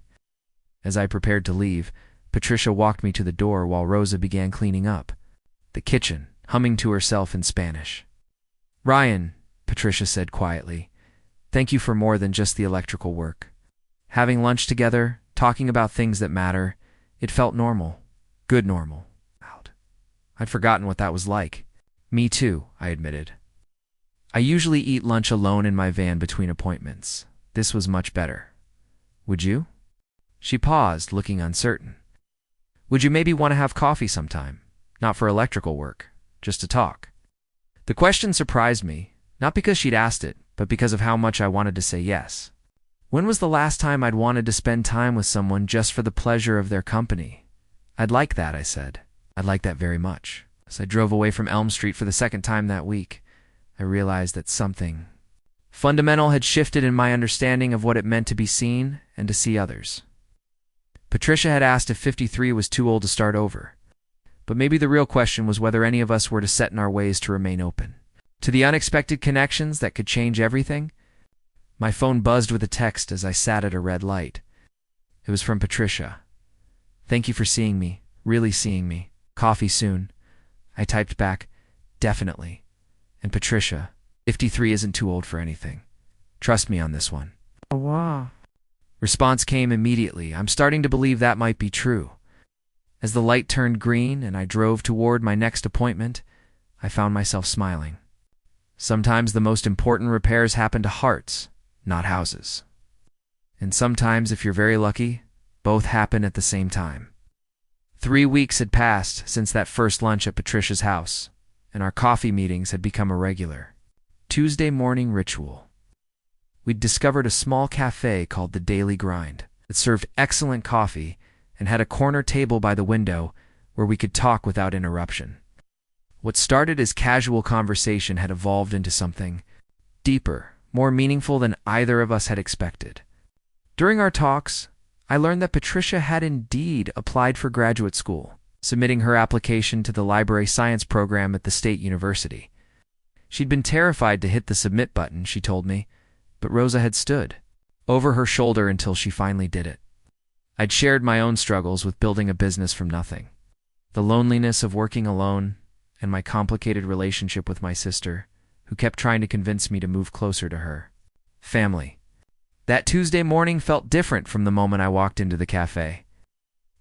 As I prepared to leave, Patricia walked me to the door while Rosa began cleaning up the kitchen, humming to herself in Spanish. Ryan, Patricia said quietly, thank you for more than just the electrical work. Having lunch together, talking about things that matter, it felt normal. Good normal. I'd forgotten what that was like. Me too, I admitted. I usually eat lunch alone in my van between appointments. This was much better. Would you? She paused, looking uncertain. Would you maybe want to have coffee sometime? Not for electrical work, just to talk. The question surprised me, not because she'd asked it, but because of how much I wanted to say yes. When was the last time I'd wanted to spend time with someone just for the pleasure of their company? I'd like that, I said. I'd like that very much. As I drove away from Elm Street for the second time that week, I realized that something fundamental had shifted in my understanding of what it meant to be seen and to see others. Patricia had asked if 53 was too old to start over. But maybe the real question was whether any of us were to set in our ways to remain open to the unexpected connections that could change everything. My phone buzzed with a text as I sat at a red light. It was from Patricia. Thank you for seeing me, really seeing me. Coffee soon. I typed back, definitely. And Patricia, 53 isn't too old for anything. Trust me on this one. Oh, wow. Response came immediately. I'm starting to believe that might be true. As the light turned green and I drove toward my next appointment, I found myself smiling. Sometimes the most important repairs happen to hearts, not houses. And sometimes, if you're very lucky, both happen at the same time. 3 weeks had passed since that first lunch at Patricia's house, and our coffee meetings had become a regular Tuesday morning ritual. We'd discovered a small cafe called the Daily Grind that served excellent coffee and had a corner table by the window where we could talk without interruption. What started as casual conversation had evolved into something deeper, more meaningful than either of us had expected. During our talks, I learned that Patricia had indeed applied for graduate school, submitting her application to the library science program at the state university. She'd been terrified to hit the submit button, she told me, but Rosa had stood over her shoulder until she finally did it. I'd shared my own struggles with building a business from nothing, the loneliness of working alone, and my complicated relationship with my sister, who kept trying to convince me to move closer to her family. That Tuesday morning felt different from the moment I walked into the cafe.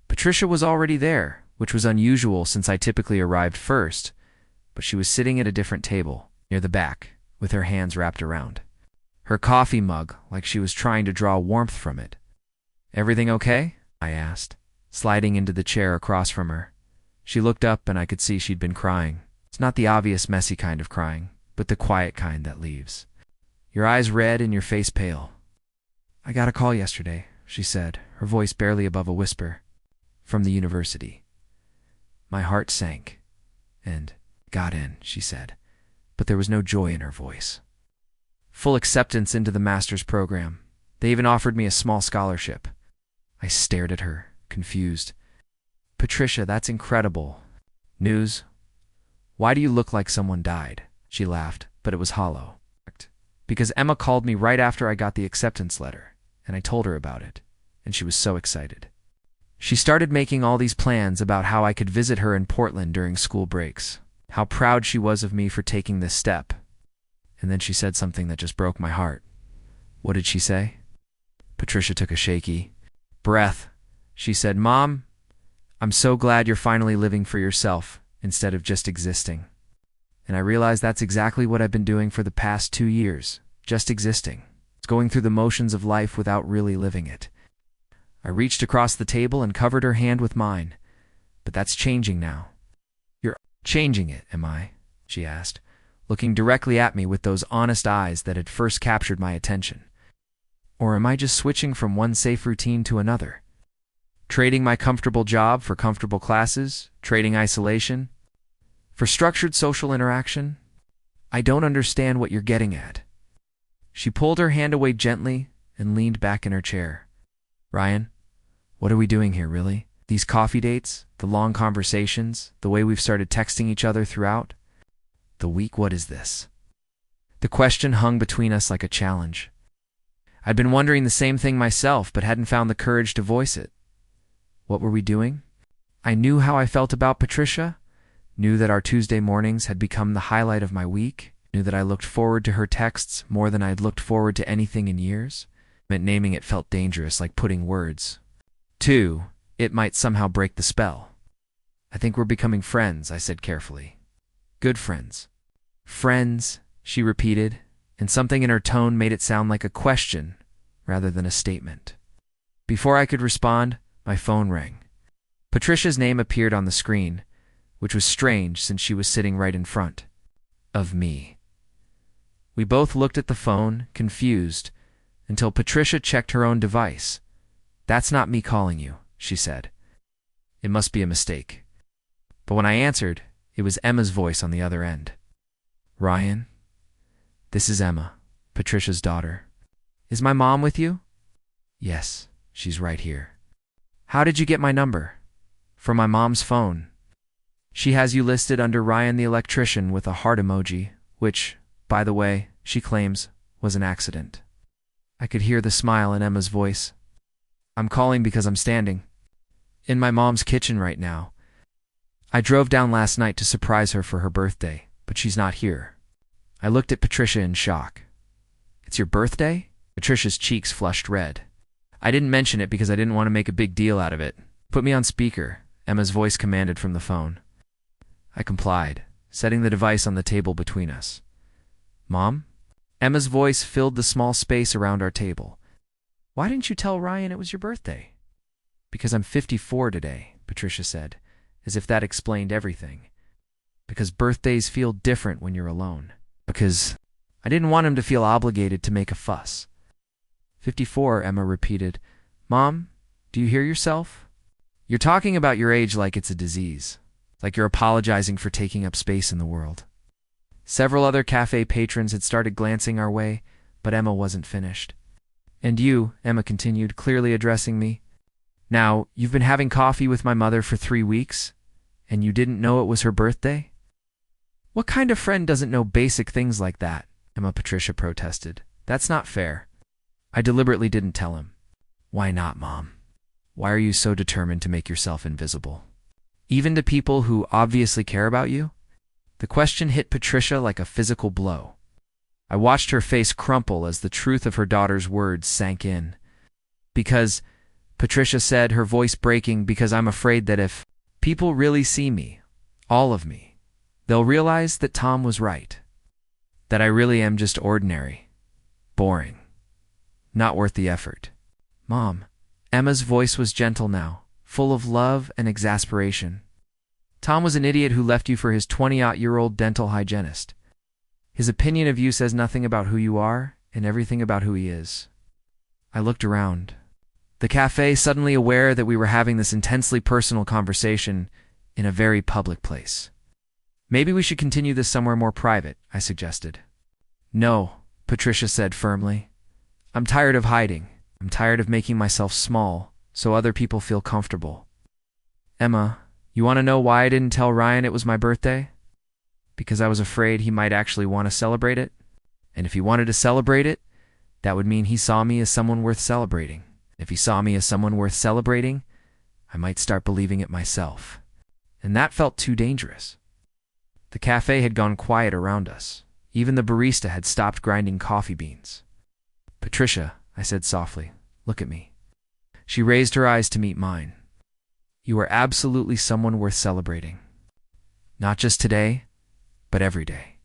Patricia was already there, which was unusual since I typically arrived first, but she was sitting at a different table, near the back, with her hands wrapped around her coffee mug like she was trying to draw warmth from it. "Everything okay?" I asked, sliding into the chair across from her. She looked up and I could see she'd been crying. It's not the obvious messy kind of crying, but the quiet kind that leaves your eyes red and your face pale. "I got a call yesterday," she said, her voice barely above a whisper, "from the university." My heart sank. "And got in," she said, but there was no joy in her voice. "Full acceptance into the master's program. They even offered me a small scholarship." I stared at her, confused. "Patricia, that's incredible news. Why do you look like someone died?" She laughed, but it was hollow. "Because Emma called me right after I got the acceptance letter, and I told her about it, and she was so excited. She started making all these plans about how I could visit her in Portland during school breaks, how proud she was of me for taking this step. And then she said something that just broke my heart." "What did she say?" Patricia took a shaky breath. She said, "Mom, I'm so glad you're finally living for yourself instead of just existing." And I realized that's exactly what I've been doing for the past 2 years, just existing. It's going through the motions of life without really living it. I reached across the table and covered her hand with mine. "But that's changing now." "You're changing it, am I?" she asked, looking directly at me with those honest eyes that had first captured my attention. "Or am I just switching from one safe routine to another? Trading my comfortable job for comfortable classes, trading isolation for structured social interaction? I don't understand what you're getting at." She pulled her hand away gently and leaned back in her chair. "Ryan, what are we doing here, really? These coffee dates, the long conversations, the way we've started texting each other throughout the week, what is this?" The question hung between us like a challenge. I'd been wondering the same thing myself, but hadn't found the courage to voice it. What were we doing? I knew how I felt about Patricia, knew that our Tuesday mornings had become the highlight of my week, knew that I looked forward to her texts more than I'd looked forward to anything in years. But naming it felt dangerous, like putting words to it might somehow break the spell. "I think we're becoming friends," I said carefully. "Good friends." "Friends," she repeated, and something in her tone made it sound like a question rather than a statement. Before I could respond, my phone rang. Patricia's name appeared on the screen, which was strange since she was sitting right in front of me. We both looked at the phone, confused, until Patricia checked her own device. "That's not me calling you," she said. "It must be a mistake." But when I answered, it was Emma's voice on the other end. "Ryan, this is Emma, Patricia's daughter. Is my mom with you?" "Yes, she's right here." "How did you get my number?" "From my mom's phone. She has you listed under Ryan the electrician with a heart emoji, which, by the way, she claims was an accident." I could hear the smile in Emma's voice. "I'm calling because I'm standing in my mom's kitchen right now. I drove down last night to surprise her for her birthday, but she's not here." I looked at Patricia in shock. "It's your birthday?" Patricia's cheeks flushed red. I didn't mention it because I didn't want to make a big deal out of it. Put me on speaker, Emma's voice commanded from the phone. I complied, setting the device on the table between us. Mom? Emma's voice filled the small space around our table. Why didn't you tell Ryan it was your birthday? Because I'm 54 today, Patricia said, as if that explained everything. Because birthdays feel different when you're alone. Because I didn't want him to feel obligated to make a fuss. 54, Emma repeated. Mom, do you hear yourself? You're talking about your age like it's a disease, like you're apologizing for taking up space in the world. Several other cafe patrons had started glancing our way, but Emma wasn't finished. And you, Emma continued, clearly addressing me. Now, you've been having coffee with my mother for 3 weeks, and you didn't know it was her birthday? What kind of friend doesn't know basic things like that? Emma Patricia protested. That's not fair. I deliberately didn't tell him. Why not, Mom? Why are you so determined to make yourself invisible? Even to people who obviously care about you? The question hit Patricia like a physical blow. I watched her face crumple as the truth of her daughter's words sank in. Because, Patricia said, her voice breaking, because I'm afraid that if people really see me, all of me, they'll realize that Tom was right. That I really am just ordinary, boring, not worth the effort. Mom, Emma's voice was gentle now, full of love and exasperation. Tom was an idiot who left you for his 20-year-old dental hygienist. His opinion of you says nothing about who you are and everything about who he is. I looked around. The cafe, suddenly aware that we were having this intensely personal conversation in a very public place. Maybe we should continue this somewhere more private, I suggested. No, Patricia said firmly. I'm tired of hiding. I'm tired of making myself small so other people feel comfortable. Emma, you want to know why I didn't tell Ryan it was my birthday? Because I was afraid he might actually want to celebrate it. And if he wanted to celebrate it, that would mean he saw me as someone worth celebrating. If he saw me as someone worth celebrating, I might start believing it myself. And that felt too dangerous. The cafe had gone quiet around us. Even the barista had stopped grinding coffee beans. Patricia, I said softly, look at me. She raised her eyes to meet mine. You are absolutely someone worth celebrating. Not just today, but every day.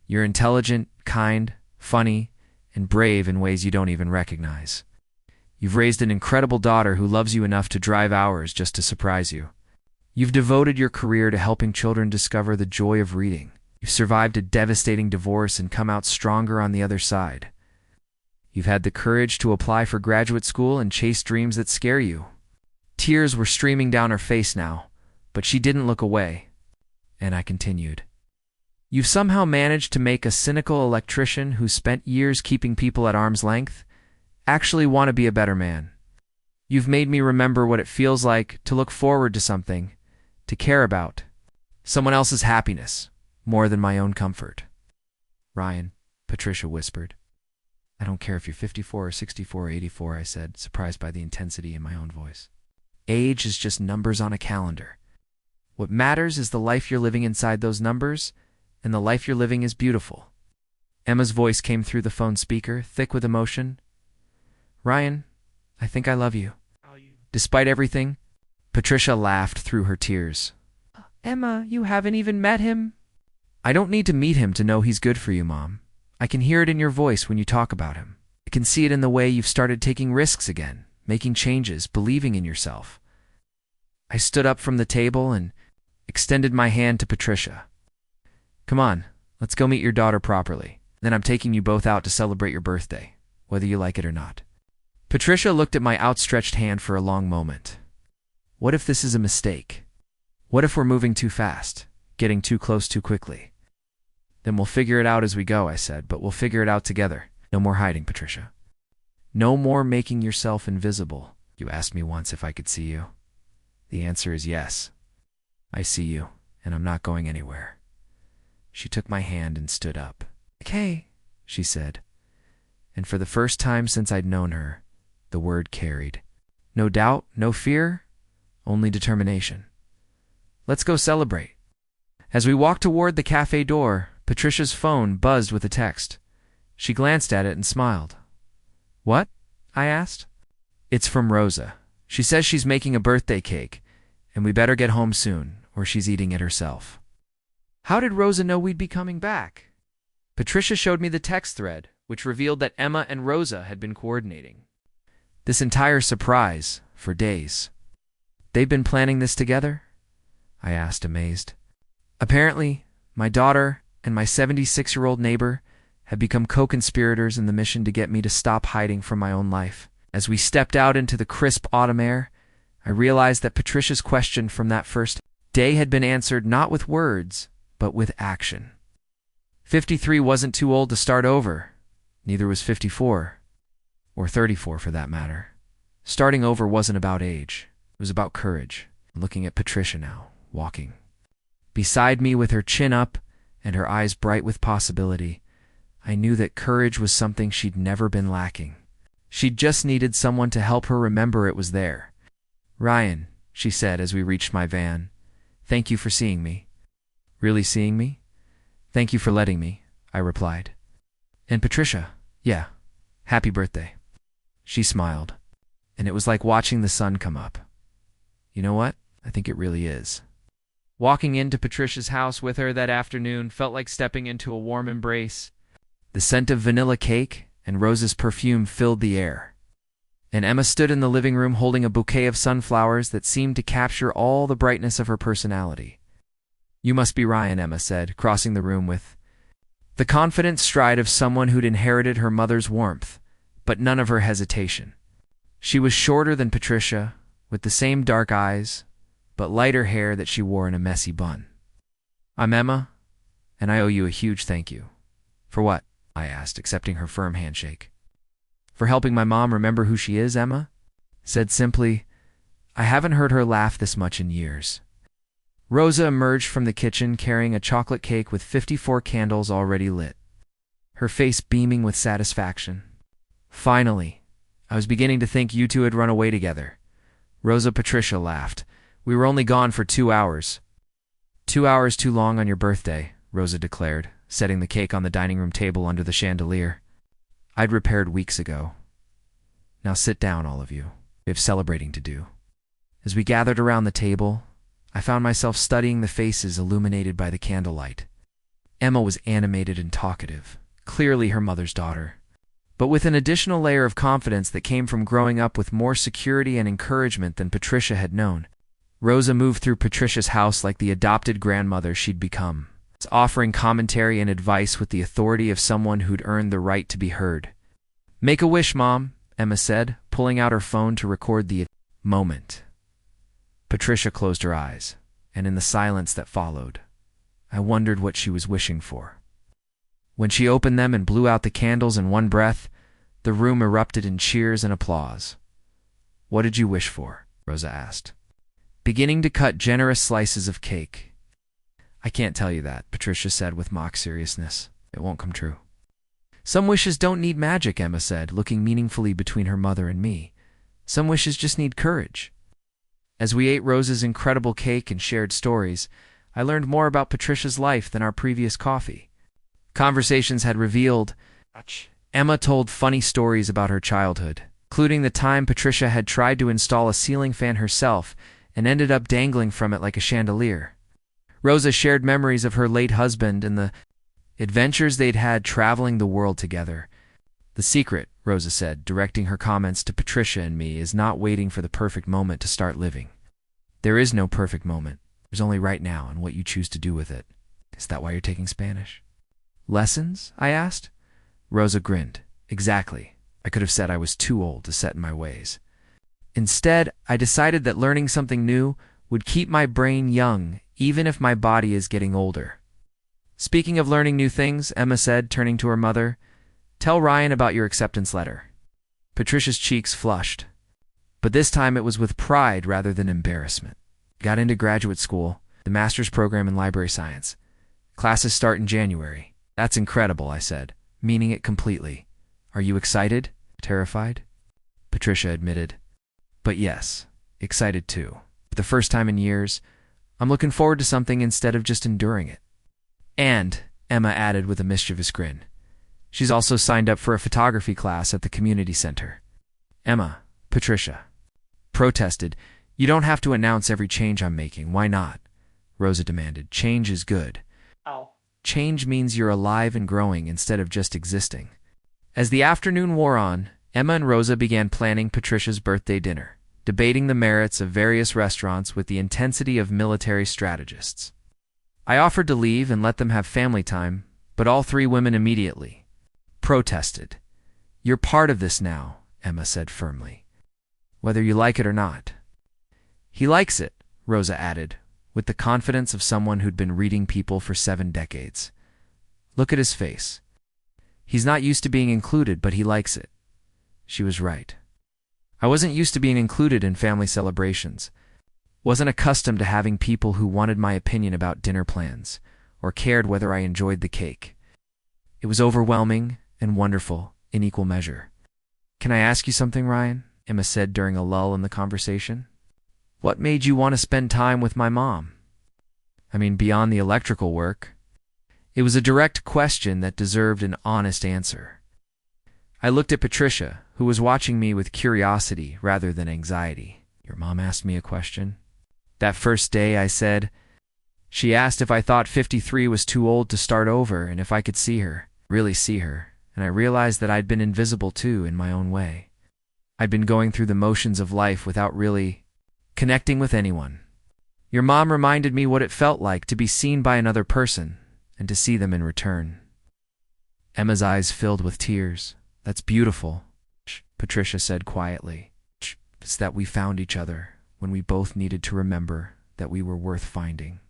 You're intelligent, kind, funny, and brave in ways you don't even recognize. You've raised an incredible daughter who loves you enough to drive hours just to surprise you. You've devoted your career to helping children discover the joy of reading. You've survived a devastating divorce and come out stronger on the other side. You've had the courage to apply for graduate school and chase dreams that scare you. Tears were streaming down her face now, but she didn't look away. And I continued. You've somehow managed to make a cynical electrician who spent years keeping people at arm's length actually want to be a better man. You've made me remember what it feels like to look forward to something, to care about someone else's happiness more than my own comfort. Ryan, Patricia whispered. I don't care if you're 54 or 64 or 84, I said, surprised by the intensity in my own voice. Age is just numbers on a calendar. What matters is the life you're living inside those numbers, and the life you're living is beautiful. Emma's voice came through the phone speaker, thick with emotion. Ryan, I think I love you. Despite everything, Patricia laughed through her tears. Emma, you haven't even met him? I don't need to meet him to know he's good for you, Mom. I can hear it in your voice when you talk about him. I can see it in the way you've started taking risks again, making changes, believing in yourself. I stood up from the table and extended my hand to Patricia. Come on, let's go meet your daughter properly. Then I'm taking you both out to celebrate your birthday, whether you like it or not. Patricia looked at my outstretched hand for a long moment. What if this is a mistake? What if we're moving too fast, getting too close too quickly? Then we'll figure it out as we go, I said, but we'll figure it out together. No more hiding, Patricia. No more making yourself invisible. You asked me once if I could see you. The answer is yes. I see you, and I'm not going anywhere. She took my hand and stood up. Okay, she said. And for the first time since I'd known her, the word carried. No doubt, no fear, only determination. Let's go celebrate. As we walked toward the cafe door, Patricia's phone buzzed with a text. She glanced at it and smiled. What? I asked. It's from Rosa. She says she's making a birthday cake, and we better get home soon, or she's eating it herself. How did Rosa know we'd be coming back? Patricia showed me the text thread, which revealed that Emma and Rosa had been coordinating this entire surprise for days. They've been planning this together? I asked, amazed. Apparently, my daughter and my 76-year-old neighbor had become co-conspirators in the mission to get me to stop hiding from my own life. As we stepped out into the crisp autumn air, I realized that Patricia's question from that first day had been answered not with words, but with action. 53 wasn't too old to start over. Neither was 54. Or 34, for that matter. Starting over wasn't about age. It was about courage. Looking at Patricia now, walking beside me with her chin up and her eyes bright with possibility, I knew that courage was something she'd never been lacking. She'd just needed someone to help her remember it was there. "Ryan," she said as we reached my van, "thank you for seeing me." "Really seeing me?" "Thank you for letting me," I replied. "And Patricia, yeah, happy birthday." She smiled, and it was like watching the sun come up. You know what? I think it really is. Walking into Patricia's house with her that afternoon felt like stepping into a warm embrace. The scent of vanilla cake and Rosa's perfume filled the air. And Emma stood in the living room holding a bouquet of sunflowers that seemed to capture all the brightness of her personality. "You must be Ryan," Emma said, crossing the room with the confident stride of someone who'd inherited her mother's warmth, but none of her hesitation. She was shorter than Patricia, with the same dark eyes, but lighter hair that she wore in a messy bun. "I'm Emma, and I owe you a huge thank you." "For what?" I asked, accepting her firm handshake. "For helping my mom remember who she is," Emma said simply. I haven't heard her laugh this much in years. Rosa emerged from the kitchen carrying a chocolate cake with 54 candles already lit, her face beaming with satisfaction. "Finally. I was beginning to think you two had run away together." Patricia laughed. "We were only gone for 2 hours. 2 hours too long on your birthday," Rosa declared, setting the cake on the dining room table under the chandelier. "I'd repaired weeks ago. Now sit down, all of you. We have celebrating to do." As we gathered around the table, I found myself studying the faces illuminated by the candlelight. Emma was animated and talkative, clearly her mother's daughter, but with an additional layer of confidence that came from growing up with more security and encouragement than Patricia had known. Rosa moved through Patricia's house like the adopted grandmother she'd become, offering commentary and advice with the authority of someone who'd earned the right to be heard. "Make a wish, Mom," Emma said, pulling out her phone to record the moment. Patricia closed her eyes, and in the silence that followed, I wondered what she was wishing for. When she opened them and blew out the candles in one breath, the room erupted in cheers and applause. "What did you wish for?" Rosa asked, beginning to cut generous slices of cake. "I can't tell you that," Patricia said with mock seriousness. "It won't come true." "Some wishes don't need magic," Emma said, looking meaningfully between her mother and me. "Some wishes just need courage." As we ate Rosa's incredible cake and shared stories, I learned more about Patricia's life than our previous coffee. Conversations had revealed Emma told funny stories about her childhood, including the time Patricia had tried to install a ceiling fan herself and ended up dangling from it like a chandelier. Rosa shared memories of her late husband and the adventures they'd had traveling the world together. "The secret," Rosa said, directing her comments to Patricia and me, "is not waiting for the perfect moment to start living. There is no perfect moment. There's only right now and what you choose to do with it." "Is that why you're taking Spanish?" "Lessons?" I asked. Rosa grinned. "Exactly. I could have said I was too old to set in my ways. Instead, I decided that learning something new would keep my brain young, even if my body is getting older." "Speaking of learning new things," Emma said, turning to her mother, "tell Ryan about your acceptance letter." Patricia's cheeks flushed, but this time it was with pride rather than embarrassment. "Got into graduate school, the master's program in library science. Classes start in January." "That's incredible," I said, meaning it completely. "Are you excited? Terrified?" Patricia admitted. "But yes, excited too. For the first time in years, I'm looking forward to something instead of just enduring it." "And," Emma added with a mischievous grin, "she's also signed up for a photography class at the community center." "Emma, Patricia protested. You don't have to announce every change I'm making. Why not? Rosa demanded. Change is good. Oh. Change means you're alive and growing instead of just existing. As the afternoon wore on, Emma and Rosa began planning Patricia's birthday dinner, debating the merits of various restaurants with the intensity of military strategists. I offered to leave and let them have family time, but all three women immediately protested. You're part of this now, Emma said firmly, whether you like it or not. He likes it, Rosa added, with the confidence of someone who'd been reading people for 7 decades. Look at his face. He's not used to being included, but he likes it. She was right. I wasn't used to being included in family celebrations. Wasn't accustomed to having people who wanted my opinion about dinner plans, or cared whether I enjoyed the cake. It was overwhelming and wonderful in equal measure. Can I ask you something, Ryan? Emma said during a lull in the conversation. What made you want to spend time with my mom? I mean, beyond the electrical work. It was a direct question that deserved an honest answer. I looked at Patricia, who was watching me with curiosity rather than anxiety. Your mom asked me a question? That first day, I said. She asked if I thought 53 was too old to start over and if I could see her, really see her, and I realized that I'd been invisible too in my own way. I'd been going through the motions of life without really connecting with anyone. Your mom reminded me what it felt like to be seen by another person and to see them in return. Emma's eyes filled with tears. That's beautiful, Patricia said quietly. It's that we found each other when we both needed to remember that we were worth finding.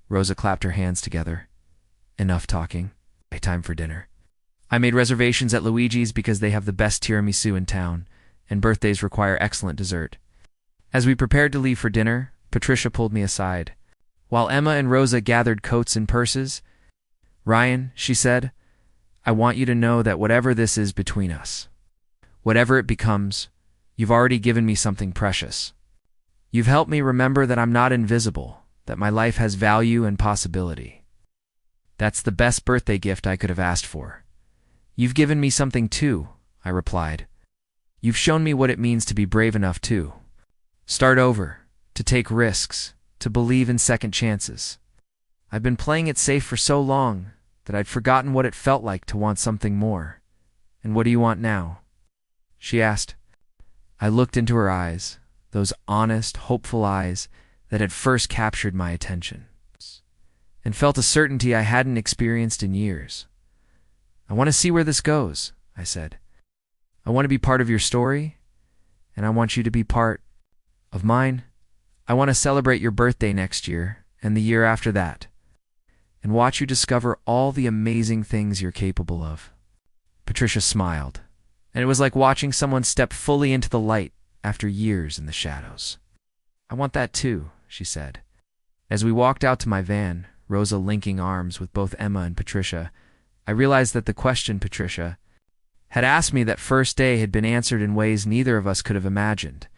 Rosa clapped her hands together. Enough talking. Time for dinner. I made reservations at Luigi's because they have the best tiramisu in town, and birthdays require excellent dessert. As we prepared to leave for dinner, Patricia pulled me aside. While Emma and Rosa gathered coats and purses, Ryan, she said, I want you to know that whatever this is between us, whatever it becomes, you've already given me something precious. You've helped me remember that I'm not invisible, that my life has value and possibility. That's the best birthday gift I could have asked for. You've given me something too, I replied. You've shown me what it means to be brave enough to start over, to take risks, to believe in second chances. I've been playing it safe for so long that I'd forgotten what it felt like to want something more. And what do you want now? She asked. I looked into her eyes, those honest, hopeful eyes that had first captured my attention, and felt a certainty I hadn't experienced in years. I want to see where this goes, I said. I want to be part of your story, and I want you to be part of mine. I want to celebrate your birthday next year and the year after that, and watch you discover all the amazing things you're capable of. Patricia smiled, and it was like watching someone step fully into the light after years in the shadows. I want that too, she said. As we walked out to my van, Rosa linking arms with both Emma and Patricia, I realized that the question Patricia had asked me that first day had been answered in ways neither of us could have imagined.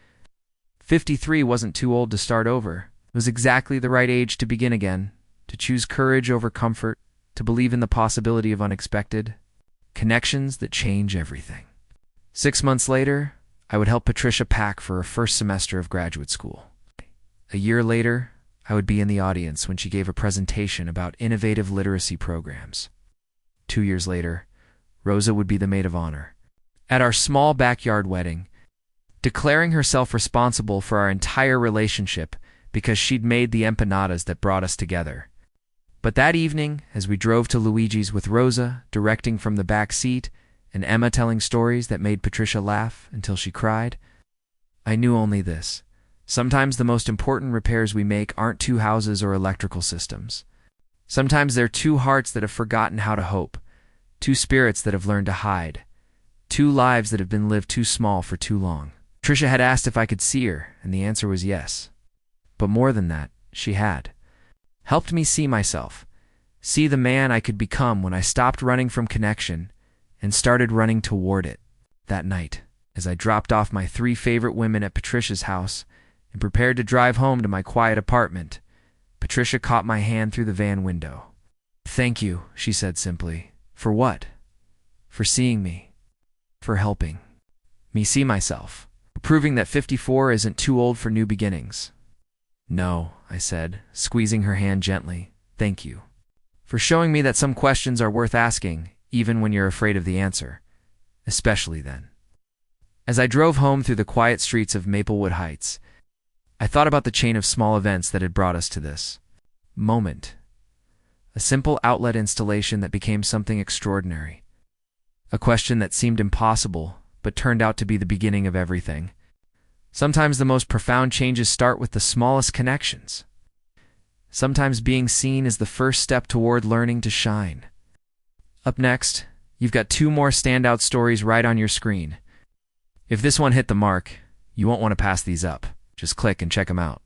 53 wasn't too old to start over. It was exactly the right age to begin again, to choose courage over comfort, to believe in the possibility of unexpected connections that change everything. 6 months later, I would help Patricia pack for her first semester of graduate school. A year later, I would be in the audience when she gave a presentation about innovative literacy programs. 2 years later, Rosa would be the maid of honor at our small backyard wedding, declaring herself responsible for our entire relationship because she'd made the empanadas that brought us together. But that evening, as we drove to Luigi's with Rosa directing from the back seat and Emma telling stories that made Patricia laugh until she cried, I knew only this. Sometimes the most important repairs we make aren't 2 houses or electrical systems. Sometimes they're 2 hearts that have forgotten how to hope, 2 spirits that have learned to hide, 2 lives that have been lived too small for too long. Patricia had asked if I could see her, and the answer was yes. But more than that, she had helped me see myself, see the man I could become when I stopped running from connection and started running toward it. That night, as I dropped off my 3 favorite women at Patricia's house and prepared to drive home to my quiet apartment, Patricia caught my hand through the van window. Thank you, she said simply. For what? For seeing me. For helping me see myself. proving that 54 isn't too old for new beginnings. No, I said, squeezing her hand gently. Thank you for showing me that some questions are worth asking, even when you're afraid of the answer, especially then. As I drove home through the quiet streets of Maplewood Heights, I thought about the chain of small events that had brought us to this moment. A simple outlet installation that became something extraordinary. A question that seemed impossible, but turned out to be the beginning of everything. Sometimes the most profound changes start with the smallest connections. Sometimes being seen is the first step toward learning to shine. Up next, you've got 2 more standout stories right on your screen. If this one hit the mark, you won't want to pass these up. Just click and check them out.